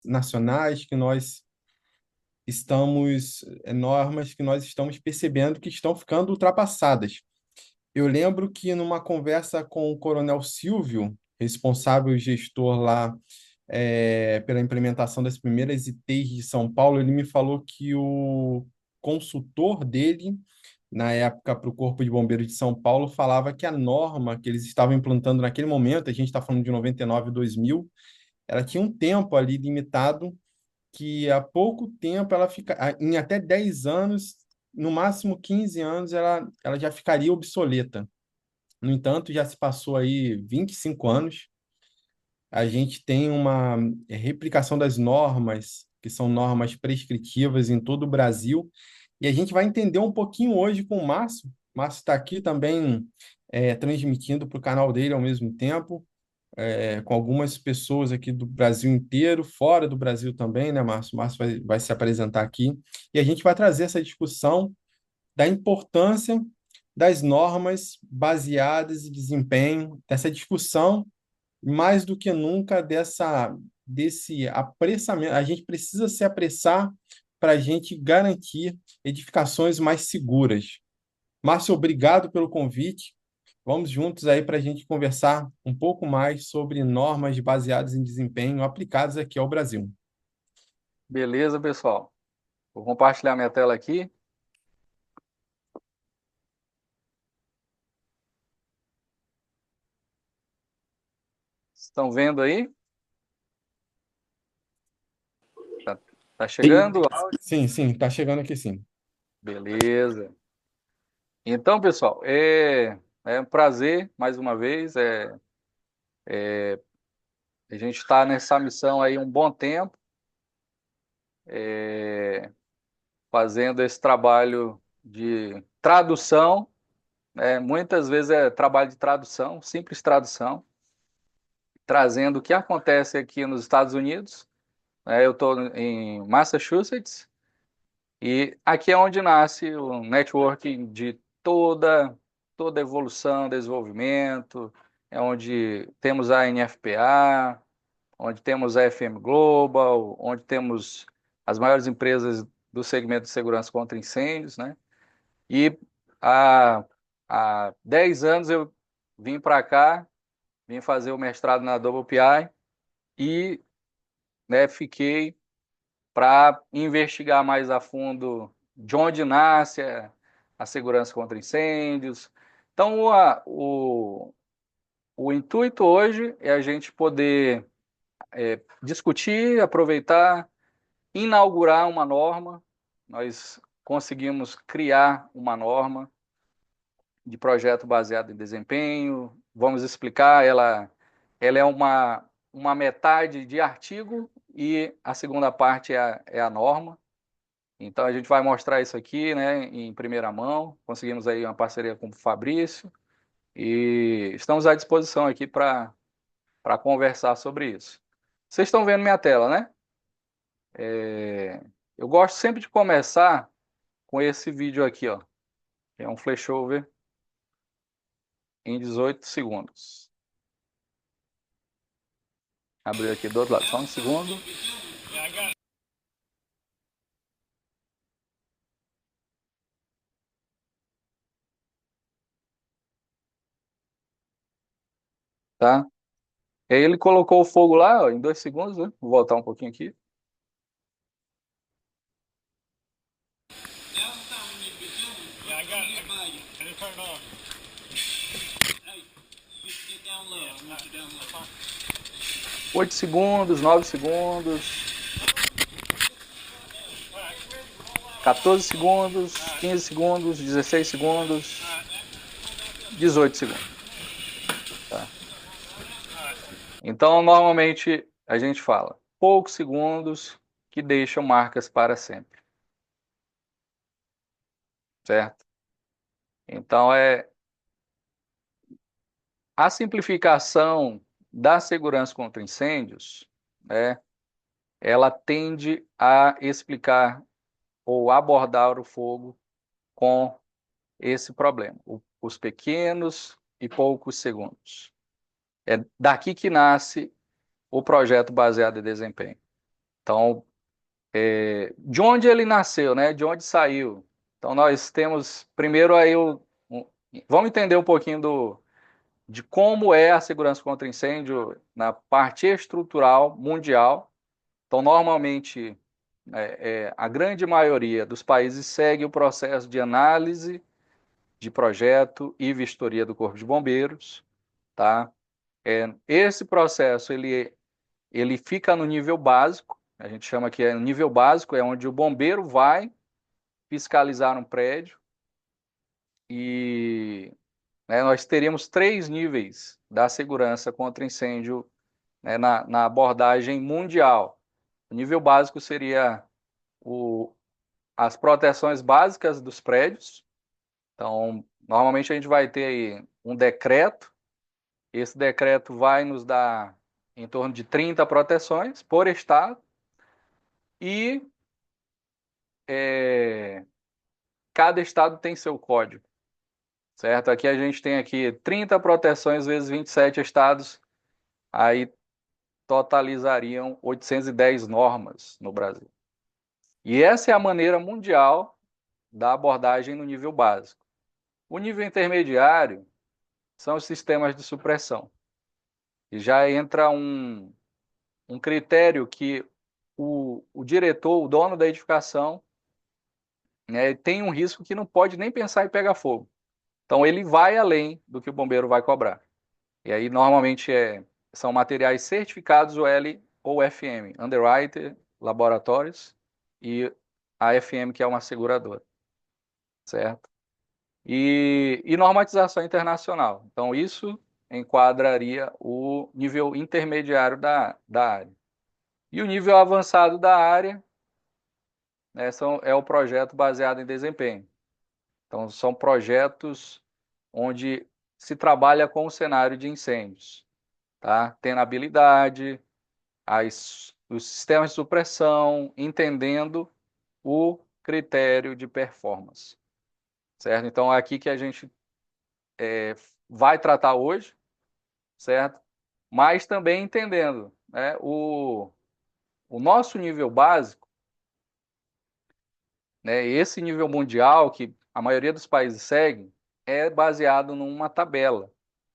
nacionais que nós normas que nós estamos percebendo que estão ficando ultrapassadas. Eu lembro que numa conversa com o Coronel Silvio, responsável e gestor lá pela implementação das primeiras ITs de São Paulo, ele me falou que o consultor dele, na época para o Corpo de Bombeiros de São Paulo, falava que a norma que eles estavam implantando naquele momento, a gente está falando de 99, 2000, ela tinha um tempo ali limitado, que há pouco tempo ela fica, em até 10 anos, no máximo 15 anos, ela já ficaria obsoleta. No entanto, já se passou aí 25 anos, a gente tem uma replicação das normas, que são normas prescritivas em todo o Brasil, e a gente vai entender um pouquinho hoje com o Márcio. O Márcio está aqui também transmitindo para o canal dele ao mesmo tempo, com algumas pessoas aqui do Brasil inteiro, fora do Brasil também, né, Márcio? O Márcio vai se apresentar aqui, e a gente vai trazer essa discussão da importância das normas baseadas em desempenho, dessa discussão mais do que nunca desse apressamento. A gente precisa se apressar para a gente garantir edificações mais seguras. Márcio, obrigado pelo convite. Vamos juntos aí para a gente conversar um pouco mais sobre normas baseadas em desempenho aplicadas aqui ao Brasil. Beleza, pessoal. Vou compartilhar minha tela aqui. Estão vendo aí? Tá chegando? Sim, sim, está chegando aqui sim. Beleza. Então, pessoal, é um prazer, mais uma vez. A gente está nessa missão aí um bom tempo, fazendo esse trabalho de tradução, né? Muitas vezes é trabalho de tradução, simples tradução, trazendo o que acontece aqui nos Estados Unidos. Eu estou em Massachusetts, e aqui é onde nasce o networking de toda evolução, desenvolvimento, é onde temos a NFPA, onde temos a FM Global, onde temos as maiores empresas do segmento de segurança contra incêndios, né? E há, há 10 anos eu vim para cá, vim fazer o mestrado na WPI e, né, fiquei para investigar mais a fundo de onde nasce a segurança contra incêndios. Então, o intuito hoje é a gente poder discutir, aproveitar, inaugurar uma norma. Nós conseguimos criar uma norma de projeto baseado em desempenho. Vamos explicar, ela é uma metade de artigo e a segunda parte é a norma. Então a gente vai mostrar isso aqui, né, em primeira mão. Conseguimos aí uma parceria com o Fabrício e estamos à disposição aqui para conversar sobre isso. Vocês estão vendo minha tela, né? Eu gosto sempre de começar com esse vídeo aqui, ó, que é um flashover em 18 segundos. Abrir aqui do outro lado, só um segundo. Tá? E aí ele colocou o fogo lá, ó, em 2 segundos, né? Vou voltar um pouquinho aqui. Oito segundos, 9 segundos, 14 segundos, 15 segundos, 16 segundos, 18 segundos. Tá? Então, normalmente, a gente fala poucos segundos que deixam marcas para sempre. Certo? Então, a simplificação da segurança contra incêndios, né, ela tende a explicar ou abordar o fogo com esse problema, os pequenos e poucos segundos. É daqui que nasce o projeto baseado em desempenho. Então, de onde ele nasceu, né? De onde saiu? Então, nós temos primeiro aí vamos entender um pouquinho de como é a segurança contra incêndio na parte estrutural mundial. Então, normalmente, a grande maioria dos países segue o processo de análise de projeto e vistoria do Corpo de Bombeiros, tá? Esse processo ele fica no nível básico, a gente chama que no nível básico, é onde o bombeiro vai fiscalizar um prédio e, né, nós teríamos 3 níveis da segurança contra incêndio, né, na abordagem mundial. O nível básico seria as proteções básicas dos prédios. Então, normalmente a gente vai ter aí um decreto. Esse decreto vai nos dar em torno de 30 proteções por estado e cada estado tem seu código, certo? Aqui a gente tem aqui 30 proteções vezes 27 estados, aí totalizariam 810 normas no Brasil. E essa é a maneira mundial da abordagem no nível básico. O nível intermediário são os sistemas de supressão. E já entra um critério que o diretor, o dono da edificação, né, tem um risco que não pode nem pensar em pegar fogo. Então ele vai além do que o bombeiro vai cobrar. E aí normalmente são materiais certificados UL ou FM, Underwriter, Laboratórios e a FM, que é uma seguradora, certo? E normatização internacional. Então isso enquadraria o nível intermediário da área. E o nível avançado da área, né, é o projeto baseado em desempenho. Então, são projetos onde se trabalha com o cenário de incêndios, tá? Tenabilidade, os sistemas de supressão, entendendo o critério de performance, certo? Então, é aqui que a gente vai tratar hoje, certo? Mas também entendendo, né, o nosso nível básico, né, esse nível mundial que a maioria dos países segue, é baseado numa tabela.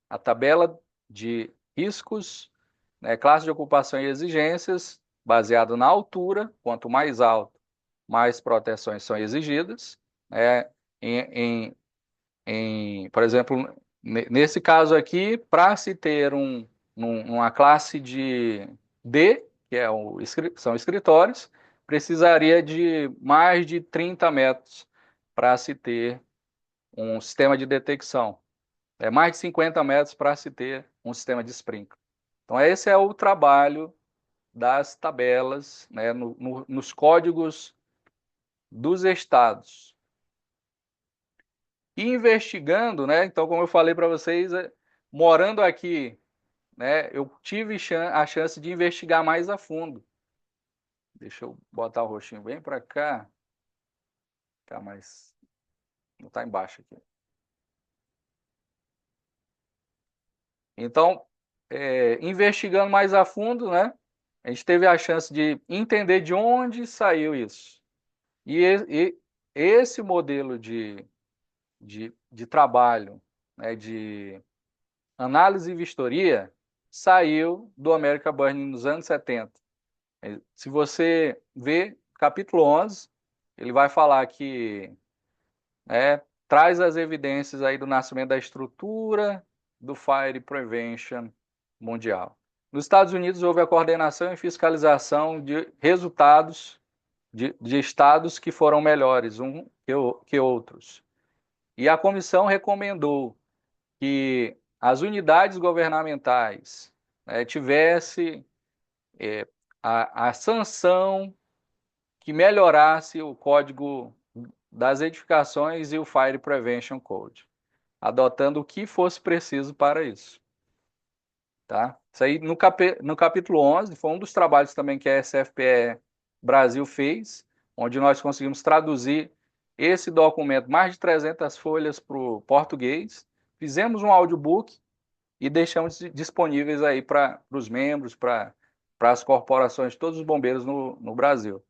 A tabela de riscos, né, classe de ocupação e exigências, baseado na altura, quanto mais alto, mais proteções são exigidas. Né, por exemplo, nesse caso aqui, para se ter uma classe de D, que são escritórios, precisaria de mais de 30 metros para se ter um sistema de detecção. Mais de 50 metros para se ter um sistema de sprinkler. Então, esse é o trabalho das tabelas, né, nos códigos dos estados. E investigando, né, então, como eu falei para vocês, morando aqui, né, eu tive a chance de investigar mais a fundo. Deixa eu botar o roxinho bem para cá. Tá, mas não está embaixo aqui. Então, investigando mais a fundo, né, a gente teve a chance de entender de onde saiu isso. E esse modelo de trabalho, né, de análise e vistoria, saiu do American Burning nos anos 70. Se você vê capítulo 11, ele vai falar que traz as evidências aí do nascimento da estrutura do Fire Prevention mundial. Nos Estados Unidos houve a coordenação e fiscalização de resultados de estados que foram melhores que outros. E a comissão recomendou que as unidades governamentais, né, tivesse a sanção que melhorasse o código das edificações e o Fire Prevention Code, adotando o que fosse preciso para isso. Tá? Isso aí no capítulo 11 foi um dos trabalhos também que a SFPE Brasil fez, onde nós conseguimos traduzir esse documento, mais de 300 folhas para o português, fizemos um audiobook e deixamos disponíveis aí para os membros, para para as corporações de todos os bombeiros no Brasil,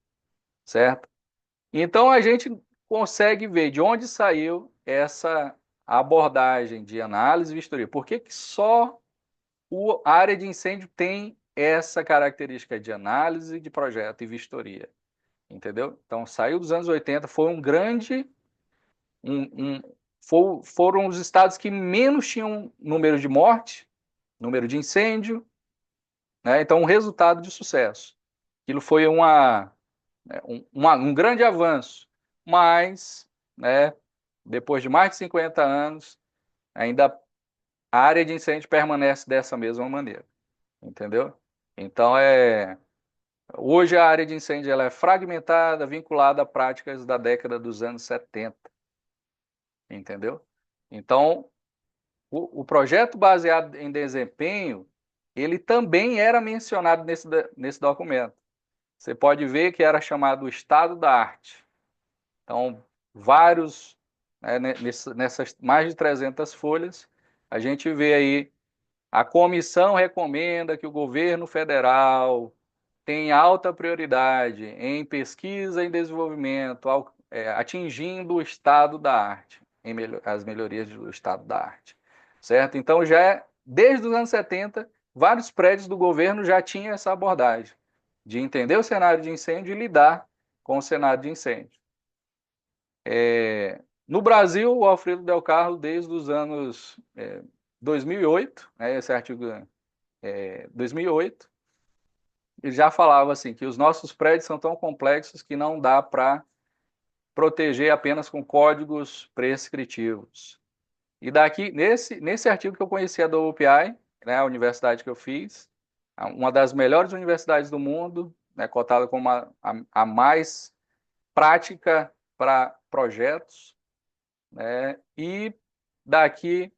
certo? Então a gente consegue ver de onde saiu essa abordagem de análise e vistoria. Por que que só a área de incêndio tem essa característica de análise de projeto e vistoria? Entendeu? Então saiu dos anos 80, foi um grande. Foram os estados que menos tinham número de morte, número de incêndio, né? Então um resultado de sucesso. Aquilo foi um grande avanço, mas, né, depois de mais de 50 anos, ainda a área de incêndio permanece dessa mesma maneira, entendeu? Então, hoje a área de incêndio ela é fragmentada, vinculada a práticas da década dos anos 70, entendeu? Então, o projeto baseado em desempenho, ele também era mencionado nesse documento. Você pode ver que era chamado estado da arte. Então, vários, né, nessas mais de 300 folhas, a gente vê aí, a comissão recomenda que o governo federal tenha alta prioridade em pesquisa e desenvolvimento, atingindo o estado da arte, as melhorias do estado da arte, certo? Então, desde os anos 70, vários prédios do governo já tinham essa abordagem de entender o cenário de incêndio e lidar com o cenário de incêndio. No Brasil, o Alfredo Del Carlo, desde os anos 2008, né, esse artigo 2008, ele já falava assim que os nossos prédios são tão complexos que não dá para proteger apenas com códigos prescritivos. E daqui, nesse artigo que eu conhecia da UPI, né, a universidade que eu fiz, uma das melhores universidades do mundo, né, cotada como a mais prática para projetos, né? E daqui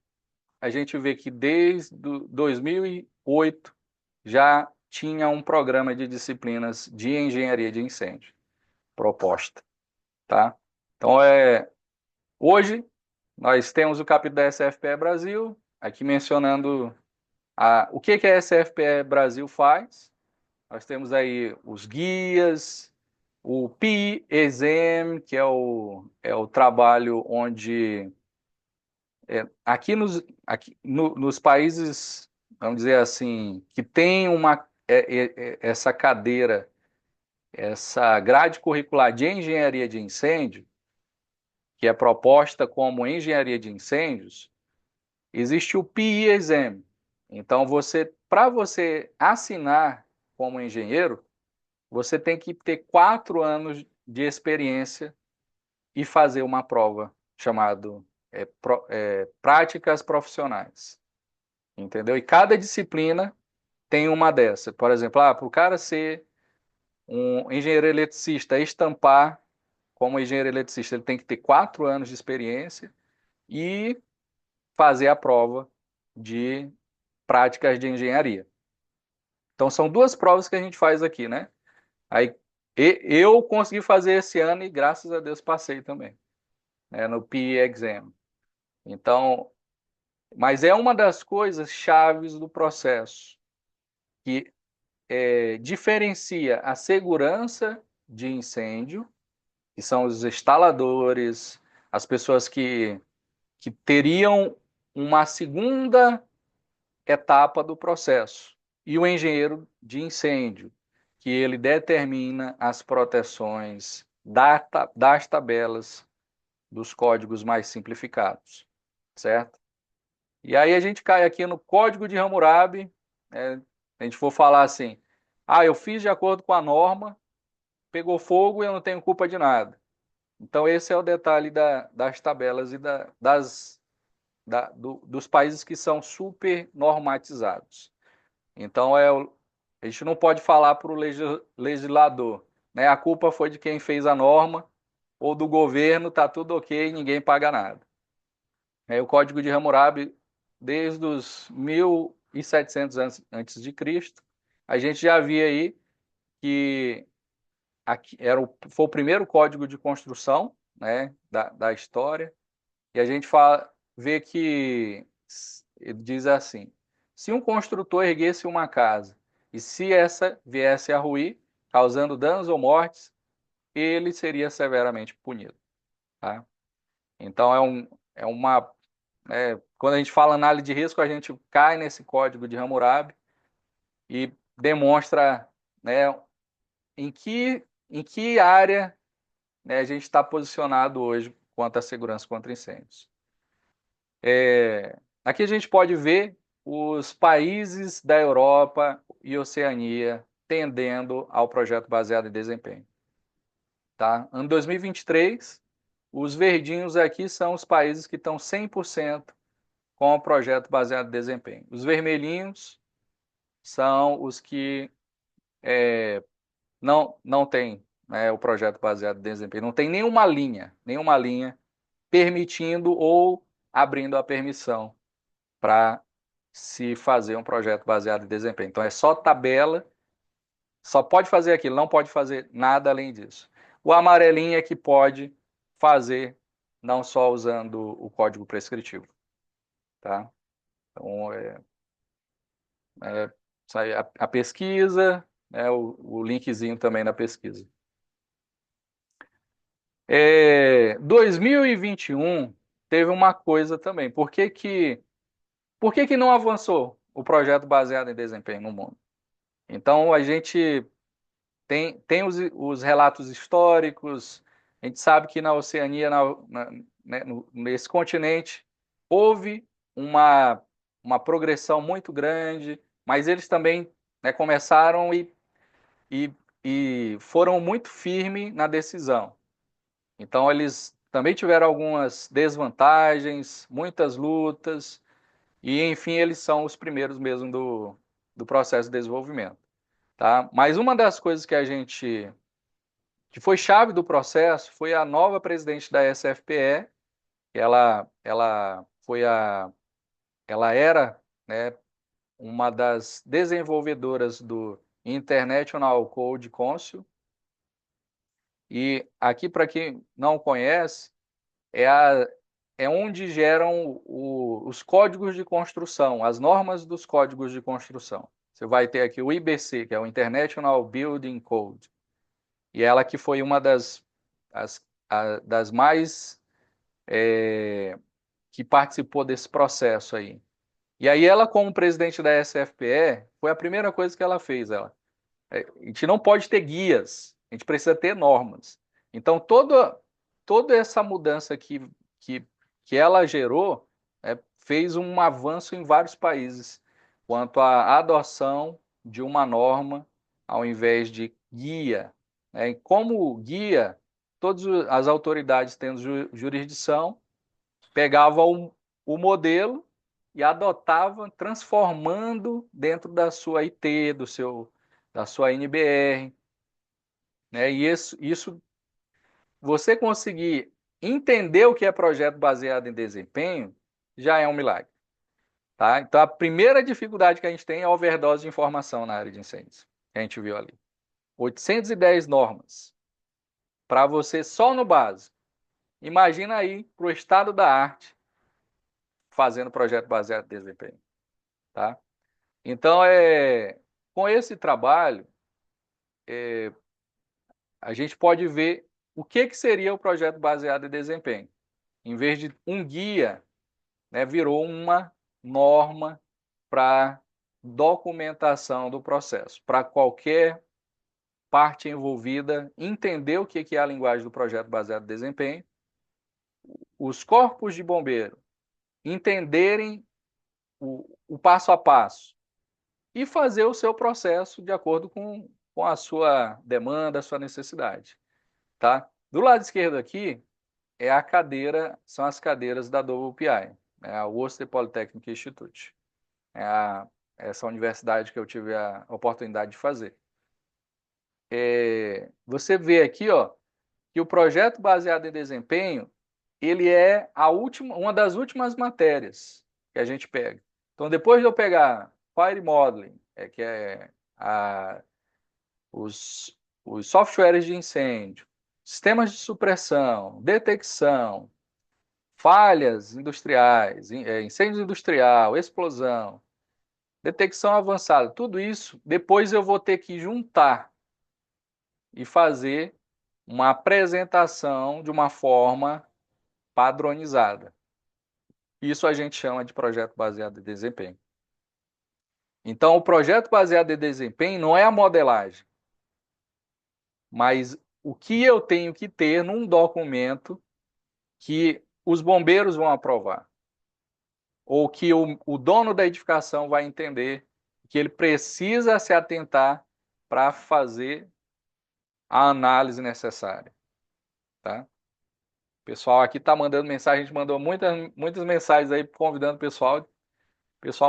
a gente vê que desde 2008 já tinha um programa de disciplinas de engenharia de incêndio proposta, tá? Então, hoje nós temos o capítulo da SFPE Brasil, aqui mencionando o que a SFPE Brasil faz. Nós temos aí os guias, o PI-EXAM, que é o trabalho onde nos países, vamos dizer assim, que tem essa cadeira, essa grade curricular de engenharia de incêndio, que é proposta como engenharia de incêndios, existe o PE Exam. Então, para você assinar como engenheiro, você tem que ter 4 anos de experiência e fazer uma prova chamada práticas profissionais, entendeu? E cada disciplina tem uma dessa. Por exemplo, para o cara ser um engenheiro eletricista, estampar como engenheiro eletricista, ele tem que ter 4 anos de experiência e fazer a prova de práticas de engenharia. Então, são 2 provas que a gente faz aqui, né? Aí, eu consegui fazer esse ano e, graças a Deus, passei também, né, no PE Exam. Então, mas é uma das coisas chaves do processo, que diferencia a segurança de incêndio, que são os instaladores, as pessoas que teriam uma segunda etapa do processo, e o engenheiro de incêndio, que ele determina as proteções das tabelas dos códigos mais simplificados, certo? E aí a gente cai aqui no Código de Hammurabi, né? A gente for falar assim, eu fiz de acordo com a norma, pegou fogo e eu não tenho culpa de nada. Então esse é o detalhe das tabelas e dos países que são super normatizados. Então a gente não pode falar para o legislador, né? A culpa foi de quem fez a norma ou do governo, tá tudo ok, ninguém paga nada. O Código de Hammurabi, desde os 1700 antes de Cristo, a gente já via aí que foi o primeiro código de construção, né, da história, e a gente vê que ele diz assim: se um construtor erguesse uma casa E se essa viesse a ruir, causando danos ou mortes, ele seria severamente punido. Tá? Então, quando a gente fala análise de risco, a gente cai nesse código de Hammurabi e demonstra, né, em que área, né, a gente está posicionado hoje quanto à segurança contra incêndios. Aqui a gente pode ver os países da Europa e Oceania tendendo ao projeto baseado em desempenho. Tá? Ano 2023, os verdinhos aqui são os países que estão 100% com o projeto baseado em desempenho. Os vermelhinhos são os que não têm, né, o projeto baseado em desempenho. Não tem nenhuma linha permitindo ou abrindo a permissão para se fazer um projeto baseado em desempenho. Então é só tabela, só pode fazer aquilo, não pode fazer nada além disso. O amarelinho é que pode fazer, não só usando o código prescritivo. Tá? Então, sai a pesquisa, né, o linkzinho também na pesquisa. 2021 teve uma coisa também. Por que que não avançou o projeto baseado em desempenho no mundo? Então, a gente tem os relatos históricos, a gente sabe que na Oceania, né, nesse continente, houve uma progressão muito grande, mas eles também, né, começaram e, e foram muito firmes na decisão. Então, eles também tiveram algumas desvantagens, muitas lutas, e, enfim, eles são os primeiros mesmo do processo de desenvolvimento. Tá? Mas uma das coisas que foi chave do processo foi a nova presidente da SFPE, ela era, né, uma das desenvolvedoras do International Code Council, e aqui, para quem não conhece, é onde geram os códigos de construção, as normas dos códigos de construção. Você vai ter aqui o IBC, que é o International Building Code, e ela que foi uma das mais que participou desse processo aí. E aí ela, como presidente da SFPE, foi a primeira coisa que ela fez. A gente não pode ter guias, a gente precisa ter normas. Então, toda essa mudança que, que ela gerou, fez um avanço em vários países quanto à adoção de uma norma ao invés de guia. Né? E como guia, todas as autoridades tendo jurisdição pegavam o modelo e adotavam, transformando dentro da sua IT, da sua NBR. Né? E isso, você conseguir entender o que é projeto baseado em desempenho, já é um milagre. Tá? Então, a primeira dificuldade que a gente tem é a overdose de informação na área de incêndios, que a gente viu ali. 810 normas para você só no básico. Imagina aí para o estado da arte fazendo projeto baseado em desempenho. Tá? Então, com esse trabalho, a gente pode ver o que seria o projeto baseado em desempenho. Em vez de um guia, né, virou uma norma para documentação do processo, para qualquer parte envolvida entender o que é a linguagem do projeto baseado em desempenho, os corpos de bombeiro entenderem o passo a passo e fazer o seu processo de acordo com a sua demanda, a sua necessidade. Tá? Do lado esquerdo aqui são as cadeiras da WPI, né, a Worcester Polytechnic Institute. Essa universidade que eu tive a oportunidade de fazer. Você vê aqui, ó, que o projeto baseado em desempenho, ele é uma das últimas matérias que a gente pega. Então, depois de eu pegar Fire Modeling, que é os softwares de incêndio, sistemas de supressão, detecção, falhas industriais, incêndio industrial, explosão, detecção avançada, tudo isso, depois eu vou ter que juntar e fazer uma apresentação de uma forma padronizada. Isso a gente chama de projeto baseado em desempenho. Então, o projeto baseado em desempenho não é a modelagem, mas o que eu tenho que ter num documento que os bombeiros vão aprovar, ou que o dono da edificação vai entender que ele precisa se atentar para fazer a análise necessária, tá? O pessoal aqui está mandando mensagem, a gente mandou muitas mensagens aí convidando o pessoal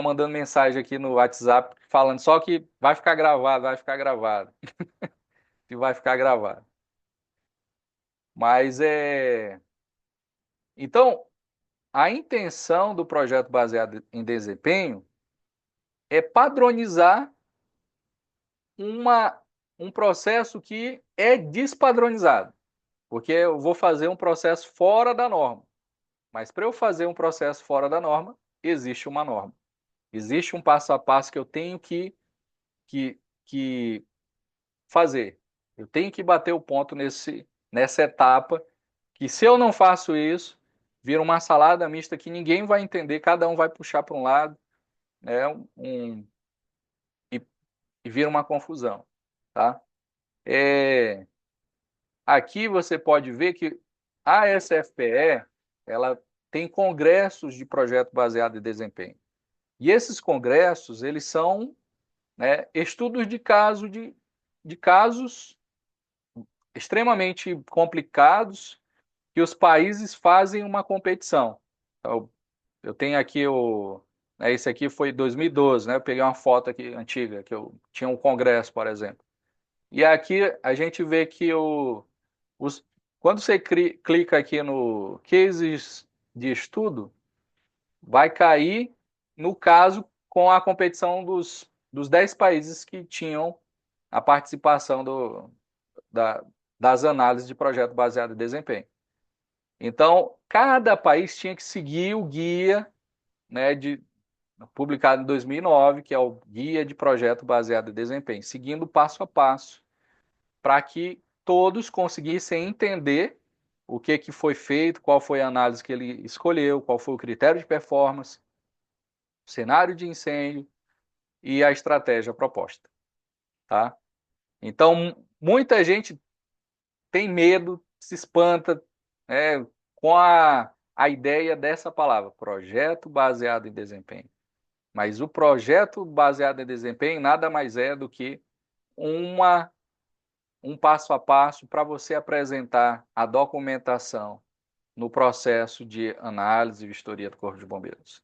mandando mensagem aqui no WhatsApp falando só que vai ficar gravado, vai ficar gravado, que vai ficar gravado. Mas então, a intenção do projeto baseado em desempenho é padronizar uma, um processo que é despadronizado, porque eu vou fazer um processo fora da norma. Mas para eu fazer um processo fora da norma, existe uma norma. Existe um passo a passo que eu tenho que fazer. Eu tenho que bater o ponto nessa etapa, que se eu não faço isso, vira uma salada mista que ninguém vai entender, cada um vai puxar para um lado, né, e, e vira uma confusão. Tá? Aqui você pode ver que a SFPE ela tem congressos de projeto baseado em desempenho. E esses congressos, eles são, né, estudos de casos extremamente complicados que os países fazem uma competição. Então, eu tenho aqui esse aqui foi 2012, né? Eu peguei uma foto aqui antiga que eu tinha um congresso, por exemplo. E aqui a gente vê que os, quando você clica aqui no cases de estudo, vai cair no caso com a competição dos 10 países que tinham a participação da, das análises de projeto baseado em desempenho. Então, cada país tinha que seguir o guia, né, publicado em 2009, que é o Guia de Projeto Baseado em Desempenho, seguindo passo a passo, para que todos conseguissem entender o que foi feito, qual foi a análise que ele escolheu, qual foi o critério de performance, o cenário de incêndio e a estratégia proposta. Tá? Então, muita gente tem medo, se espanta, né, com a ideia dessa palavra, projeto baseado em desempenho. Mas o projeto baseado em desempenho nada mais é do que um passo a passo para você apresentar a documentação no processo de análise e vistoria do Corpo de Bombeiros.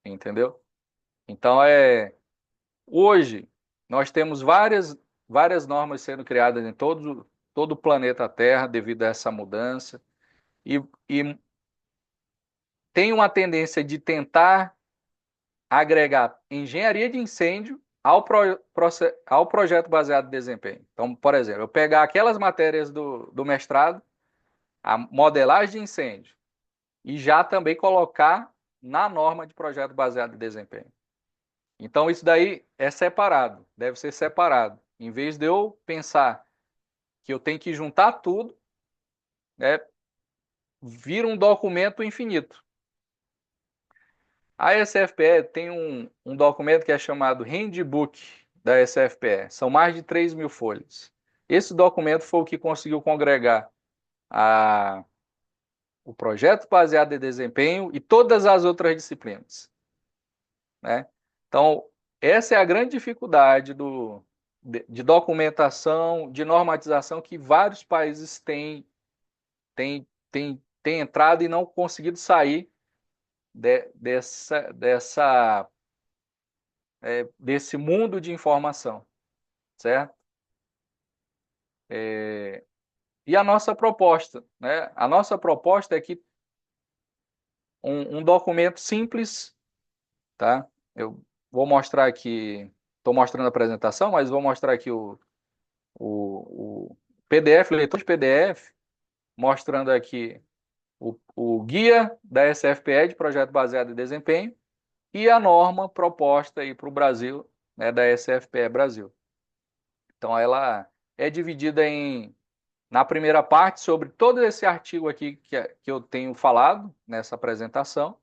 Entendeu? Então, hoje, nós temos várias normas sendo criadas em todo o planeta Terra devido a essa mudança. E tem uma tendência de tentar agregar engenharia de incêndio ao projeto baseado em desempenho. Então, por exemplo, eu pegar aquelas matérias do mestrado, a modelagem de incêndio, e já também colocar na norma de projeto baseado em desempenho. Então, isso daí é separado, deve ser separado. Em vez de eu pensar que eu tenho que juntar tudo, né, vira um documento infinito. A SFPE tem um documento que é chamado Handbook da SFPE. São mais de 3 mil folhas. Esse documento foi o que conseguiu congregar o projeto baseado em desempenho e todas as outras disciplinas. Né? Então, essa é a grande dificuldade de documentação, de normatização que vários países têm entrado e não conseguido sair desse mundo de informação, certo? E a nossa proposta, né? A nossa proposta é que um documento simples, tá? Eu vou mostrar aqui, estou mostrando a apresentação, mas vou mostrar aqui o PDF, leitor de PDF, mostrando aqui o guia da SFPE de projeto baseado em desempenho e a norma proposta aí para o Brasil, né, da SFPE Brasil. Então, ela é dividida na primeira parte sobre todo esse artigo aqui que eu tenho falado nessa apresentação,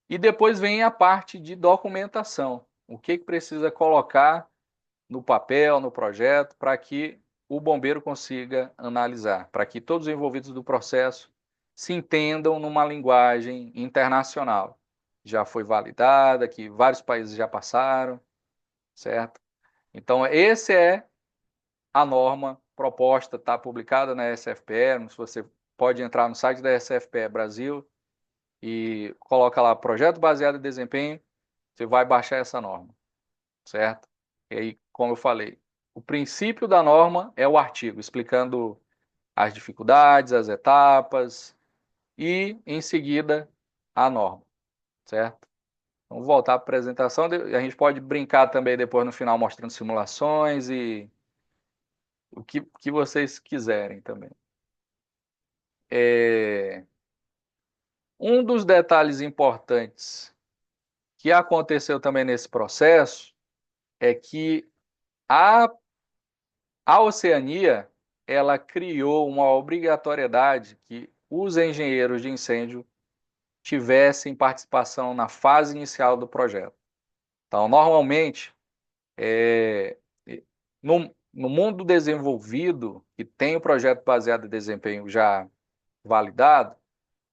e depois vem a parte de documentação. O que precisa colocar no papel, no projeto, para que o bombeiro consiga analisar, para que todos os envolvidos do processo se entendam numa linguagem internacional. Já foi validada, que vários países já passaram, certo? Então, esse é a norma proposta, está publicada na SFPE. Você pode entrar no site da SFPE Brasil e coloca lá projeto baseado em desempenho, você vai baixar essa norma, certo? E aí, como eu falei, o princípio da norma é o artigo, explicando as dificuldades, as etapas e, em seguida, a norma, certo? Vamos voltar à apresentação. A gente pode brincar também depois no final mostrando simulações e o que vocês quiserem também. Um dos detalhes importantes que aconteceu também nesse processo é que a, a Oceania ela criou uma obrigatoriedade que os engenheiros de incêndio tivessem participação na fase inicial do projeto. Então, normalmente, é, no mundo desenvolvido, que tem o projeto baseado em desempenho já validado,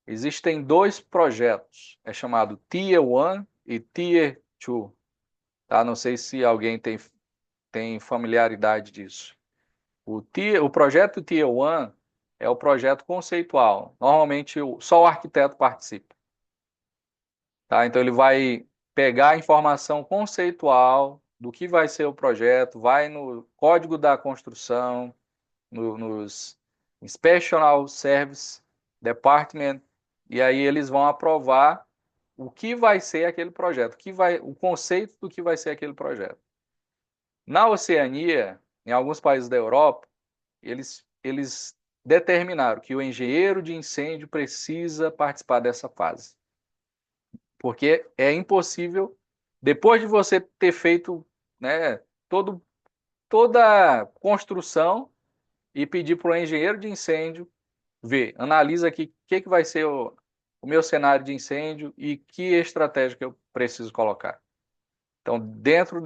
existem dois projetos, é chamado Tier 1 e Tier 2, tá? Não sei se alguém tem familiaridade disso. O projeto Tier 1 é o projeto conceitual. Normalmente só o arquiteto participa, tá? Então ele vai pegar a informação conceitual do que vai ser o projeto, vai no código da construção, nos Inspection Service Department, e aí eles vão aprovar o que vai ser aquele projeto, o conceito do que vai ser aquele projeto. Na Oceania, em alguns países da Europa, eles determinaram que o engenheiro de incêndio precisa participar dessa fase. Porque é impossível, depois de você ter feito, né, toda a construção, e pedir para o engenheiro de incêndio ver, analisa aqui o que vai ser o meu cenário de incêndio e que estratégia que eu preciso colocar. Então, dentro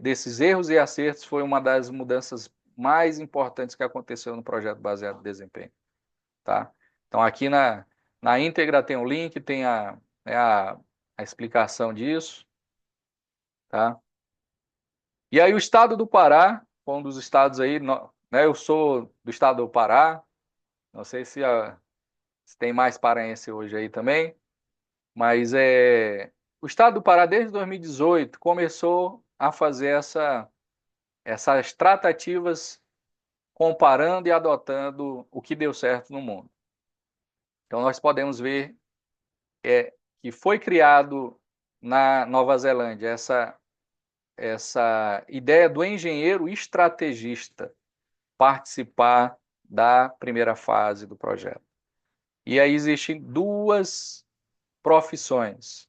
desses erros e acertos, foi uma das mudanças mais importantes que aconteceu no projeto baseado em desempenho. Tá? Então, aqui na íntegra tem o link, tem né, a explicação disso. Tá? E aí, o estado do Pará, foi um dos estados aí, né, eu sou do estado do Pará, não sei se tem mais paraense hoje aí também, mas o estado do Pará, desde 2018, começou a fazer essas tratativas comparando e adotando o que deu certo no mundo. Então, nós podemos ver que foi criado na Nova Zelândia essa ideia do engenheiro estrategista participar da primeira fase do projeto. E aí existem duas profissões.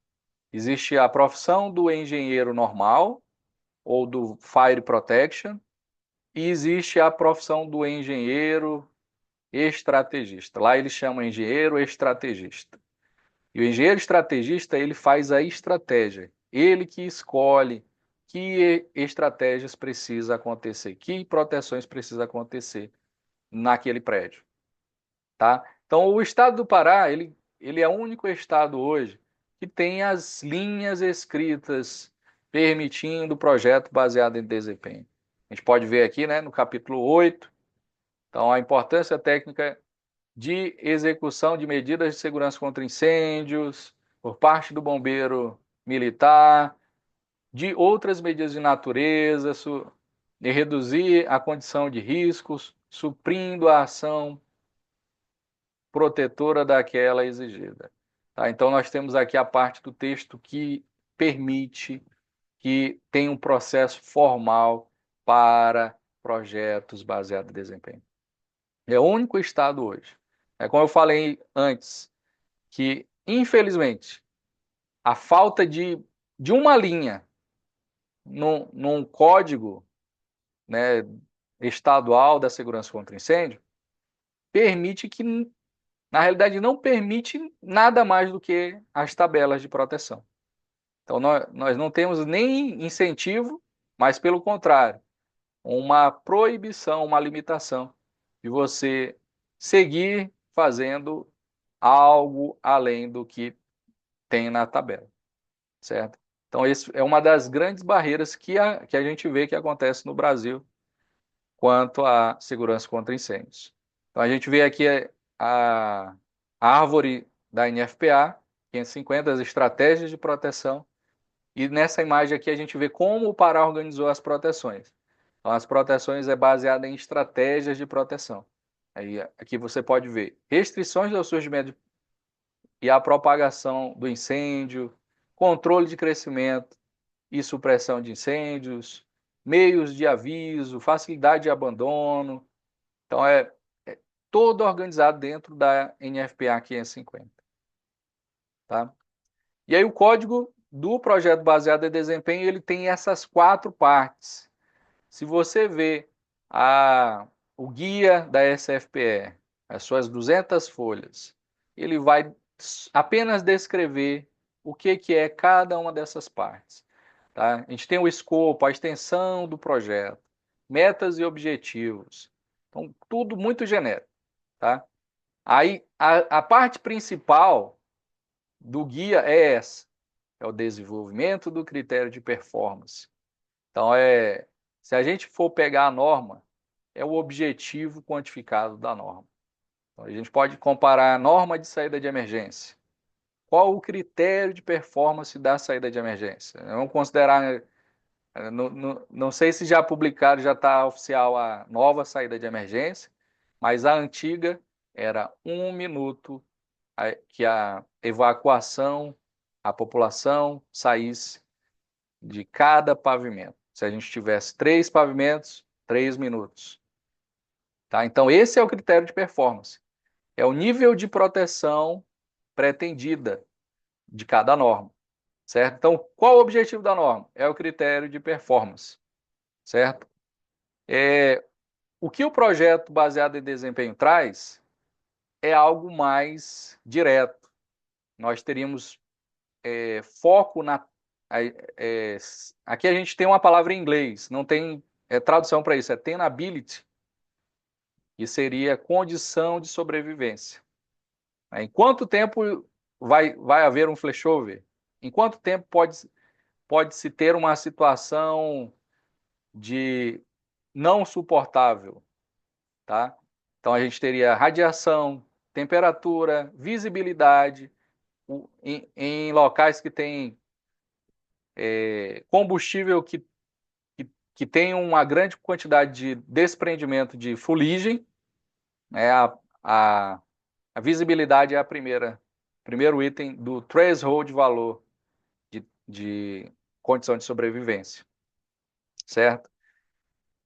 Existe a profissão do engenheiro normal, ou do Fire Protection, e existe a profissão do engenheiro estrategista. Lá eles chamam engenheiro estrategista. E o engenheiro estrategista, ele faz a estratégia. Ele que escolhe que estratégias precisa acontecer, que proteções precisa acontecer naquele prédio, tá? Então, o estado do Pará, ele é o único estado hoje que tem as linhas escritas permitindo o projeto baseado em desempenho. A gente pode ver aqui, né, no capítulo 8, então, a importância técnica de execução de medidas de segurança contra incêndios por parte do bombeiro militar, de outras medidas de natureza, de reduzir a condição de riscos, suprindo a ação protetora daquela exigida. Tá? Então, nós temos aqui a parte do texto que permite que tenha um processo formal para projetos baseados em desempenho. É o único estado hoje. É como eu falei antes, que, infelizmente, a falta de de uma linha num código, né, estadual da segurança contra incêndio, permite que, na realidade, não permite nada mais do que as tabelas de proteção. Então, nós não temos nem incentivo, mas, pelo contrário, uma proibição, uma limitação de você seguir fazendo algo além do que tem na tabela, certo? Então, isso é uma das grandes barreiras que a gente vê que acontece no Brasil quanto à segurança contra incêndios. Então, a gente vê aqui a árvore da NFPA, 550, as estratégias de proteção, e nessa imagem aqui a gente vê como o Pará organizou as proteções. Então, as proteções é baseada em estratégias de proteção. Aí, aqui você pode ver restrições ao surgimento e à propagação do incêndio, controle de crescimento e supressão de incêndios, meios de aviso, facilidade de abandono. Então, é todo organizado dentro da NFPA 550. Tá? E aí o código do projeto baseado em desempenho, ele tem essas 4 partes. Se você vê o guia da SFPE, as suas 200 folhas, ele vai apenas descrever o que é cada uma dessas partes. Tá? A gente tem o escopo, a extensão do projeto, metas e objetivos. Então, tudo muito genérico. Tá? Aí, a parte principal do guia é essa, é o desenvolvimento do critério de performance. Então, se a gente for pegar a norma, é o objetivo quantificado da norma. Então, a gente pode comparar a norma de saída de emergência. Qual o critério de performance da saída de emergência? Vamos considerar, não sei se já publicado, já está oficial a nova saída de emergência, mas a antiga era 1 minuto que a evacuação, a população saísse de cada pavimento. Se a gente tivesse 3 pavimentos, 3 minutos. Tá? Então, esse é o critério de performance. É o nível de proteção pretendida de cada norma. Certo? Então, qual o objetivo da norma? É o critério de performance. Certo? O que o projeto baseado em desempenho traz é algo mais direto. Nós teríamos foco na. Aqui a gente tem uma palavra em inglês, não tem tradução para isso, é tenability, que seria condição de sobrevivência. Em quanto tempo vai haver um flashover? Em quanto tempo pode-se ter uma situação de não suportável? Tá? Então a gente teria radiação, temperatura, visibilidade, em locais que tem combustível que tem uma grande quantidade de desprendimento de fuligem, né? A, a visibilidade é primeiro item do threshold valor de condição de sobrevivência, certo?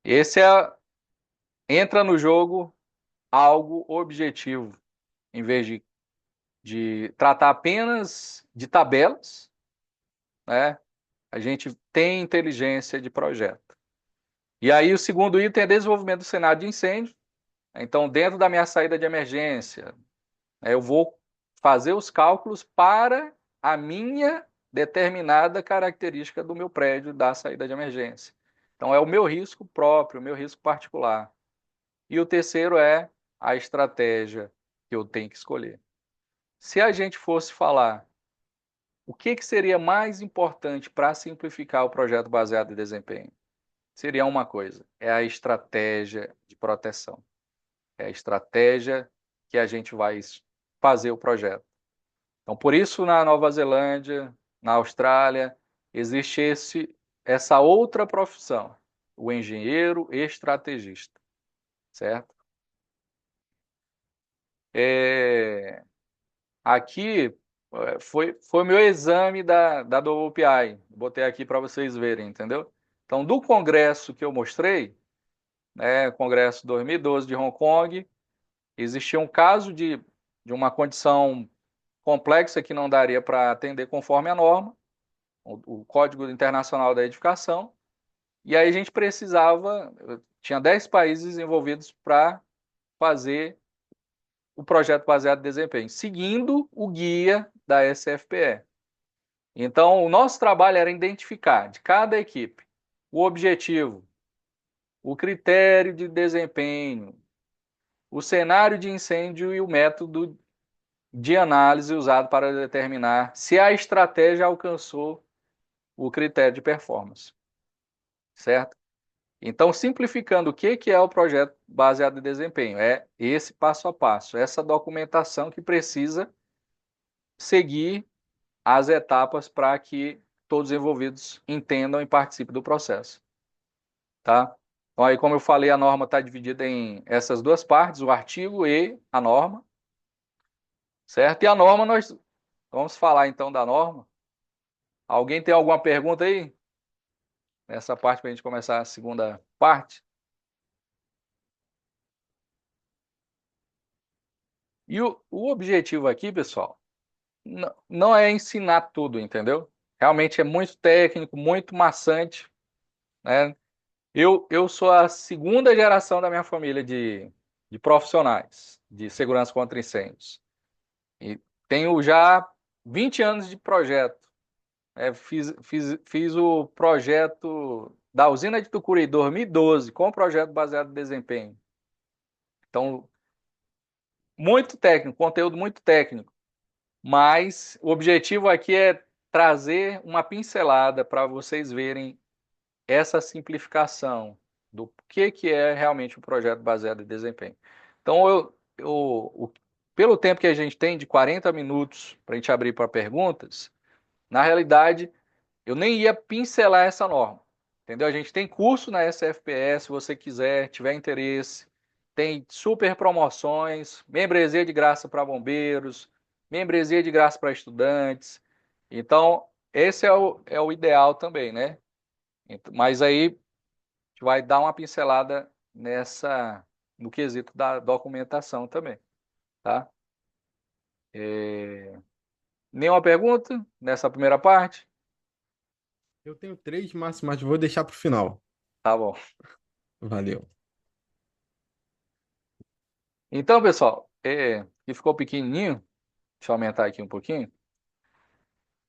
Esse entra no jogo algo objetivo, em vez de tratar apenas de tabelas, né? A gente tem inteligência de projeto. E aí o segundo item é desenvolvimento do cenário de incêndio. Então, dentro da minha saída de emergência, eu vou fazer os cálculos para a minha determinada característica do meu prédio da saída de emergência. Então, é o meu risco próprio, o meu risco particular. E o terceiro é a estratégia que eu tenho que escolher. Se a gente fosse falar o que seria mais importante para simplificar o projeto baseado em desempenho, seria uma coisa, é a estratégia de proteção. É a estratégia que a gente vai fazer o projeto. Então, por isso, na Nova Zelândia, na Austrália, existe essa outra profissão, o engenheiro estrategista, certo? Aqui foi o meu exame da WPI, botei aqui para vocês verem, entendeu? Então, do congresso que eu mostrei, né, congresso 2012 de Hong Kong, existia um caso de uma condição complexa que não daria para atender conforme a norma, o Código Internacional da Edificação, e aí a gente precisava, tinha 10 países envolvidos para fazer o projeto baseado em desempenho, seguindo o guia da SFPE. Então, o nosso trabalho era identificar de cada equipe o objetivo, o critério de desempenho, o cenário de incêndio e o método de análise usado para determinar se a estratégia alcançou o critério de performance, certo? Então, simplificando, o que é o projeto baseado em desempenho? É esse passo a passo, essa documentação que precisa seguir as etapas para que todos os envolvidos entendam e participem do processo, tá? Então, aí, como eu falei, a norma está dividida em essas duas partes, o artigo e a norma, certo? E a norma, nós vamos falar então da norma. Alguém tem alguma pergunta aí? Nessa parte para a gente começar a segunda parte. E o objetivo aqui, pessoal, não é ensinar tudo, entendeu? Realmente é muito técnico, muito maçante, né? Eu sou a segunda geração da minha família de profissionais de segurança contra incêndios. E tenho já 20 anos de projeto. Fiz o projeto da usina de Tucuruí 2012 com o projeto baseado em desempenho. Então, muito técnico, conteúdo muito técnico. Mas o objetivo aqui é trazer uma pincelada para vocês verem essa simplificação do que é realmente um projeto baseado em desempenho. Então, pelo tempo que a gente tem, de 40 minutos para a gente abrir para perguntas, na realidade, eu nem ia pincelar essa norma. Entendeu? A gente tem curso na SFPS, se você quiser, tiver interesse. Tem super promoções, membresia de graça para bombeiros, membresia de graça para estudantes. Então, esse é o ideal também, né? Mas aí a gente vai dar uma pincelada no quesito da documentação também, tá? Nenhuma pergunta nessa primeira parte? Eu tenho três, Márcio, mas vou deixar para o final. Tá bom. Valeu. Então, pessoal, que ficou pequenininho, deixa eu aumentar aqui um pouquinho.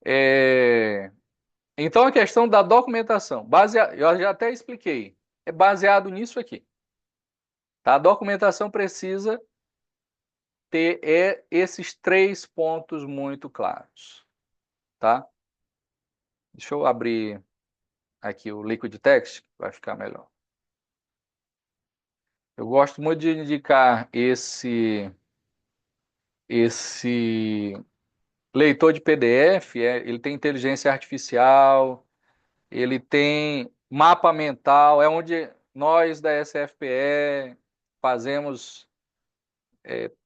É, então, a questão da documentação, eu já até expliquei, é baseado nisso aqui. Tá? A documentação precisa ter esses três pontos muito claros. Tá? Deixa eu abrir aqui o Liquid Text, vai ficar melhor. Eu gosto muito de indicar esse leitor de PDF, ele tem inteligência artificial, ele tem mapa mental, é onde nós da SFPE fazemos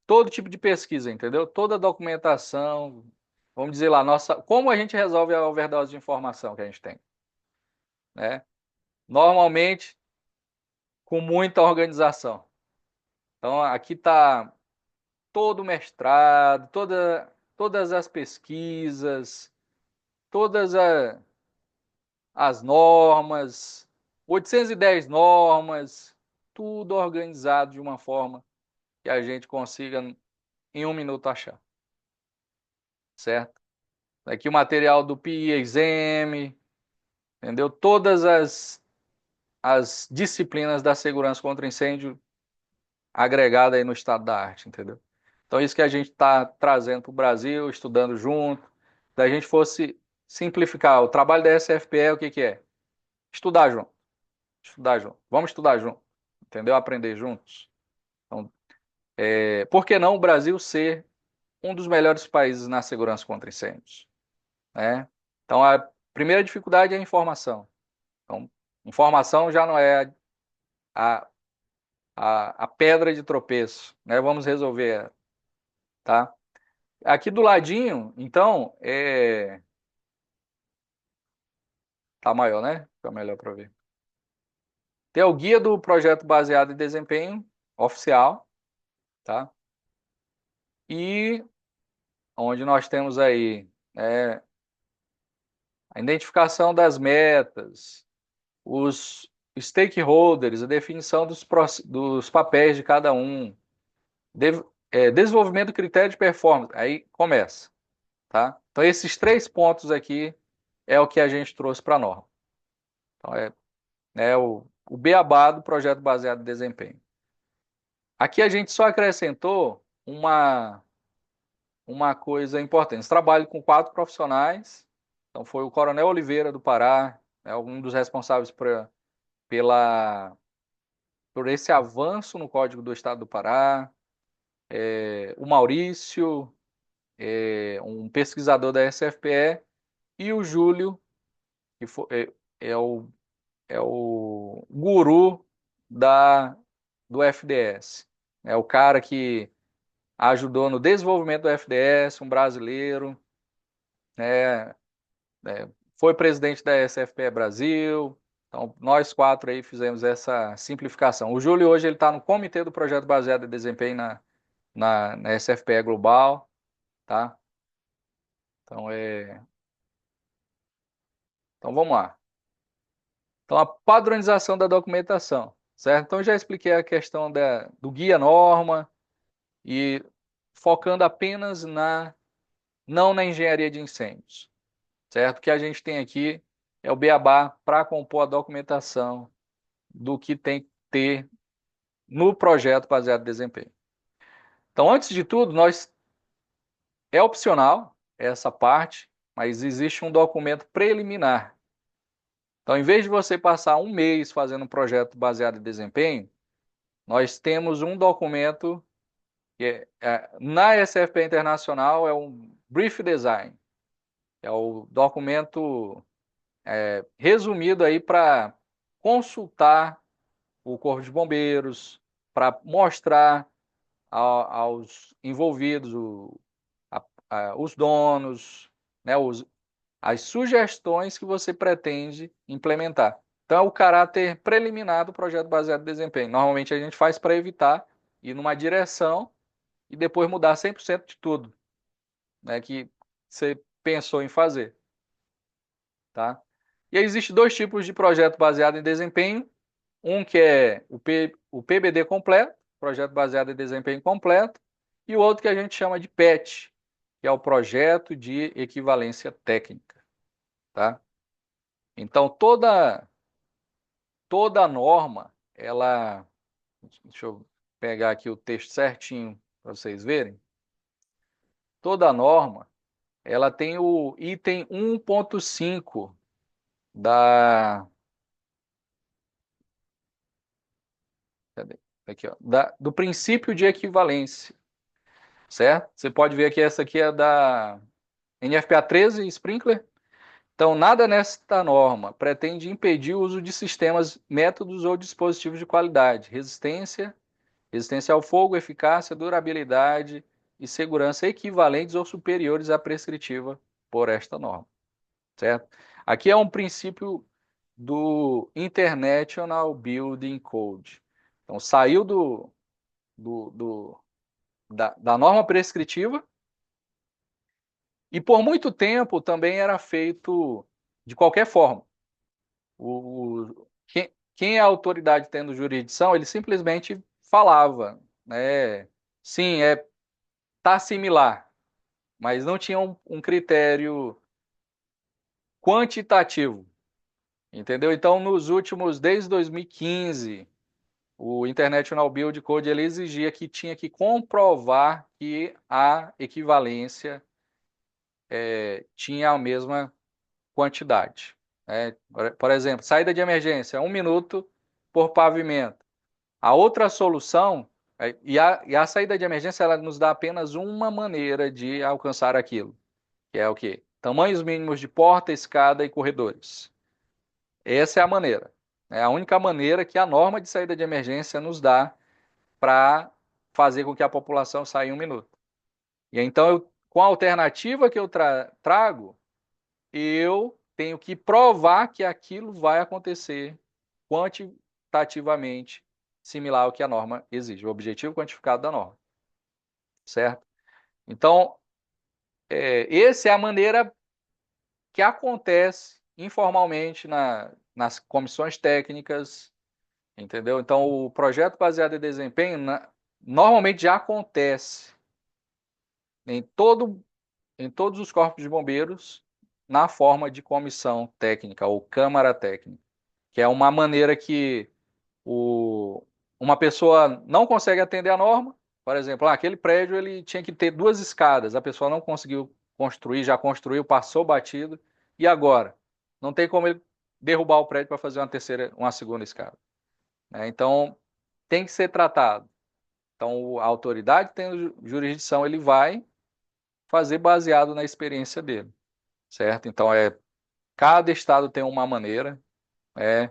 todo tipo de pesquisa, entendeu? Toda a documentação, vamos dizer lá, como a gente resolve a overdose de informação que a gente tem, né? Normalmente com muita organização. Então aqui está todo o mestrado, todas as pesquisas, todas as normas, 810 normas, tudo organizado de uma forma que a gente consiga em um minuto achar, certo? Aqui o material do PI Exame, entendeu? Todas as disciplinas da segurança contra incêndio agregada aí no estado da arte, entendeu? Então isso que a gente está trazendo para o Brasil, estudando junto, da gente fosse simplificar. O trabalho da SFPE, o que que é? Estudar junto, estudar junto. Vamos estudar junto, entendeu? Aprender juntos. Então, por que não o Brasil ser um dos melhores países na segurança contra incêndios, né? Então, a primeira dificuldade é a informação. Então, informação já não é a, a pedra de tropeço, né? Vamos resolver, tá? Aqui do ladinho, então, tá maior, né? Fica melhor para ver. Tem o guia do projeto baseado em desempenho oficial, tá? E onde nós temos aí, né, a identificação das metas, os stakeholders, a definição dos papéis de cada um, desenvolvimento do critério de performance, aí começa, tá? Então, esses 3 pontos aqui é o que a gente trouxe para a norma. Então, o beabá do projeto baseado em desempenho. Aqui a gente só acrescentou uma coisa importante. Trabalho com 4 profissionais. Então, foi o Coronel Oliveira do Pará, um dos responsáveis por esse avanço no Código do Estado do Pará. O Maurício, um pesquisador da SFPE, e o Júlio, que é o, é o guru do FDS. É o cara que ajudou no desenvolvimento do FDS, um brasileiro, né? Foi presidente da SFPE Brasil. Então, nós 4 aí fizemos essa simplificação. O Júlio hoje ele está no comitê do projeto baseado em desempenho na SFPE Global, tá? Então, então vamos lá. Então, a padronização da documentação, certo? Então, já expliquei a questão do guia norma e focando apenas não na engenharia de incêndios, certo? O que a gente tem aqui é o beabá para compor a documentação do que tem que ter no projeto baseado em desempenho. Então, antes de tudo, é opcional essa parte, mas existe um documento preliminar. Então, em vez de você passar um mês fazendo um projeto baseado em desempenho, nós temos um documento que na SFP Internacional é um Brief Design. É o documento resumido aí para consultar o Corpo de Bombeiros, para mostrar aos envolvidos, os donos, né, as sugestões que você pretende implementar. Então, é o caráter preliminar do projeto baseado em desempenho. Normalmente a gente faz para evitar ir numa direção e depois mudar 100% de tudo, né, que você pensou em fazer. Tá? E aí existem 2 tipos de projeto baseado em desempenho. Um que é o PBD completo, projeto baseado em desempenho completo, e o outro que a gente chama de PET, que é o projeto de equivalência técnica. Tá? Então, toda norma, deixa eu pegar aqui o texto certinho para vocês verem. Toda norma, ela tem o item 1.5 da cadê? Aqui, ó, do princípio de equivalência, certo? Você pode ver que essa aqui é da NFPA 13 Sprinkler. Então, nada nesta norma pretende impedir o uso de sistemas, métodos ou dispositivos de qualidade, resistência ao fogo, eficácia, durabilidade e segurança equivalentes ou superiores à prescritiva por esta norma, certo? Aqui é um princípio do International Building Code. Então, saiu do, do, da norma prescritiva e por muito tempo também era feito de qualquer forma. Quem é a autoridade tendo jurisdição, ele simplesmente falava, né? Sim, tá similar, mas não tinha um critério quantitativo, entendeu? Então, desde 2015, o International Build Code ele exigia que tinha que comprovar que a equivalência tinha a mesma quantidade. Né? Por exemplo, saída de emergência, 1 minuto por pavimento. A outra solução, e a saída de emergência, ela nos dá apenas uma maneira de alcançar aquilo, que é o quê? Tamanhos mínimos de porta, escada e corredores. Essa é a maneira. É a única maneira que a norma de saída de emergência nos dá para fazer com que a população saia em 1 minuto. E então, com a alternativa que eu trago, eu tenho que provar que aquilo vai acontecer quantitativamente similar ao que a norma exige, o objetivo quantificado da norma, certo? Então, essa é a maneira que acontece informalmente nas comissões técnicas, entendeu? Então, o projeto baseado em desempenho normalmente já acontece em todos os corpos de bombeiros na forma de comissão técnica ou câmara técnica, que é uma maneira que uma pessoa não consegue atender a norma. Por exemplo, aquele prédio ele tinha que ter 2 escadas, a pessoa não conseguiu construir, já construiu, passou batido, e agora? Não tem como ele derrubar o prédio para fazer uma segunda escada, né? Então, tem que ser tratado. Então, a autoridade tendo jurisdição, ele vai fazer baseado na experiência dele, certo? Então, cada estado tem uma maneira, é,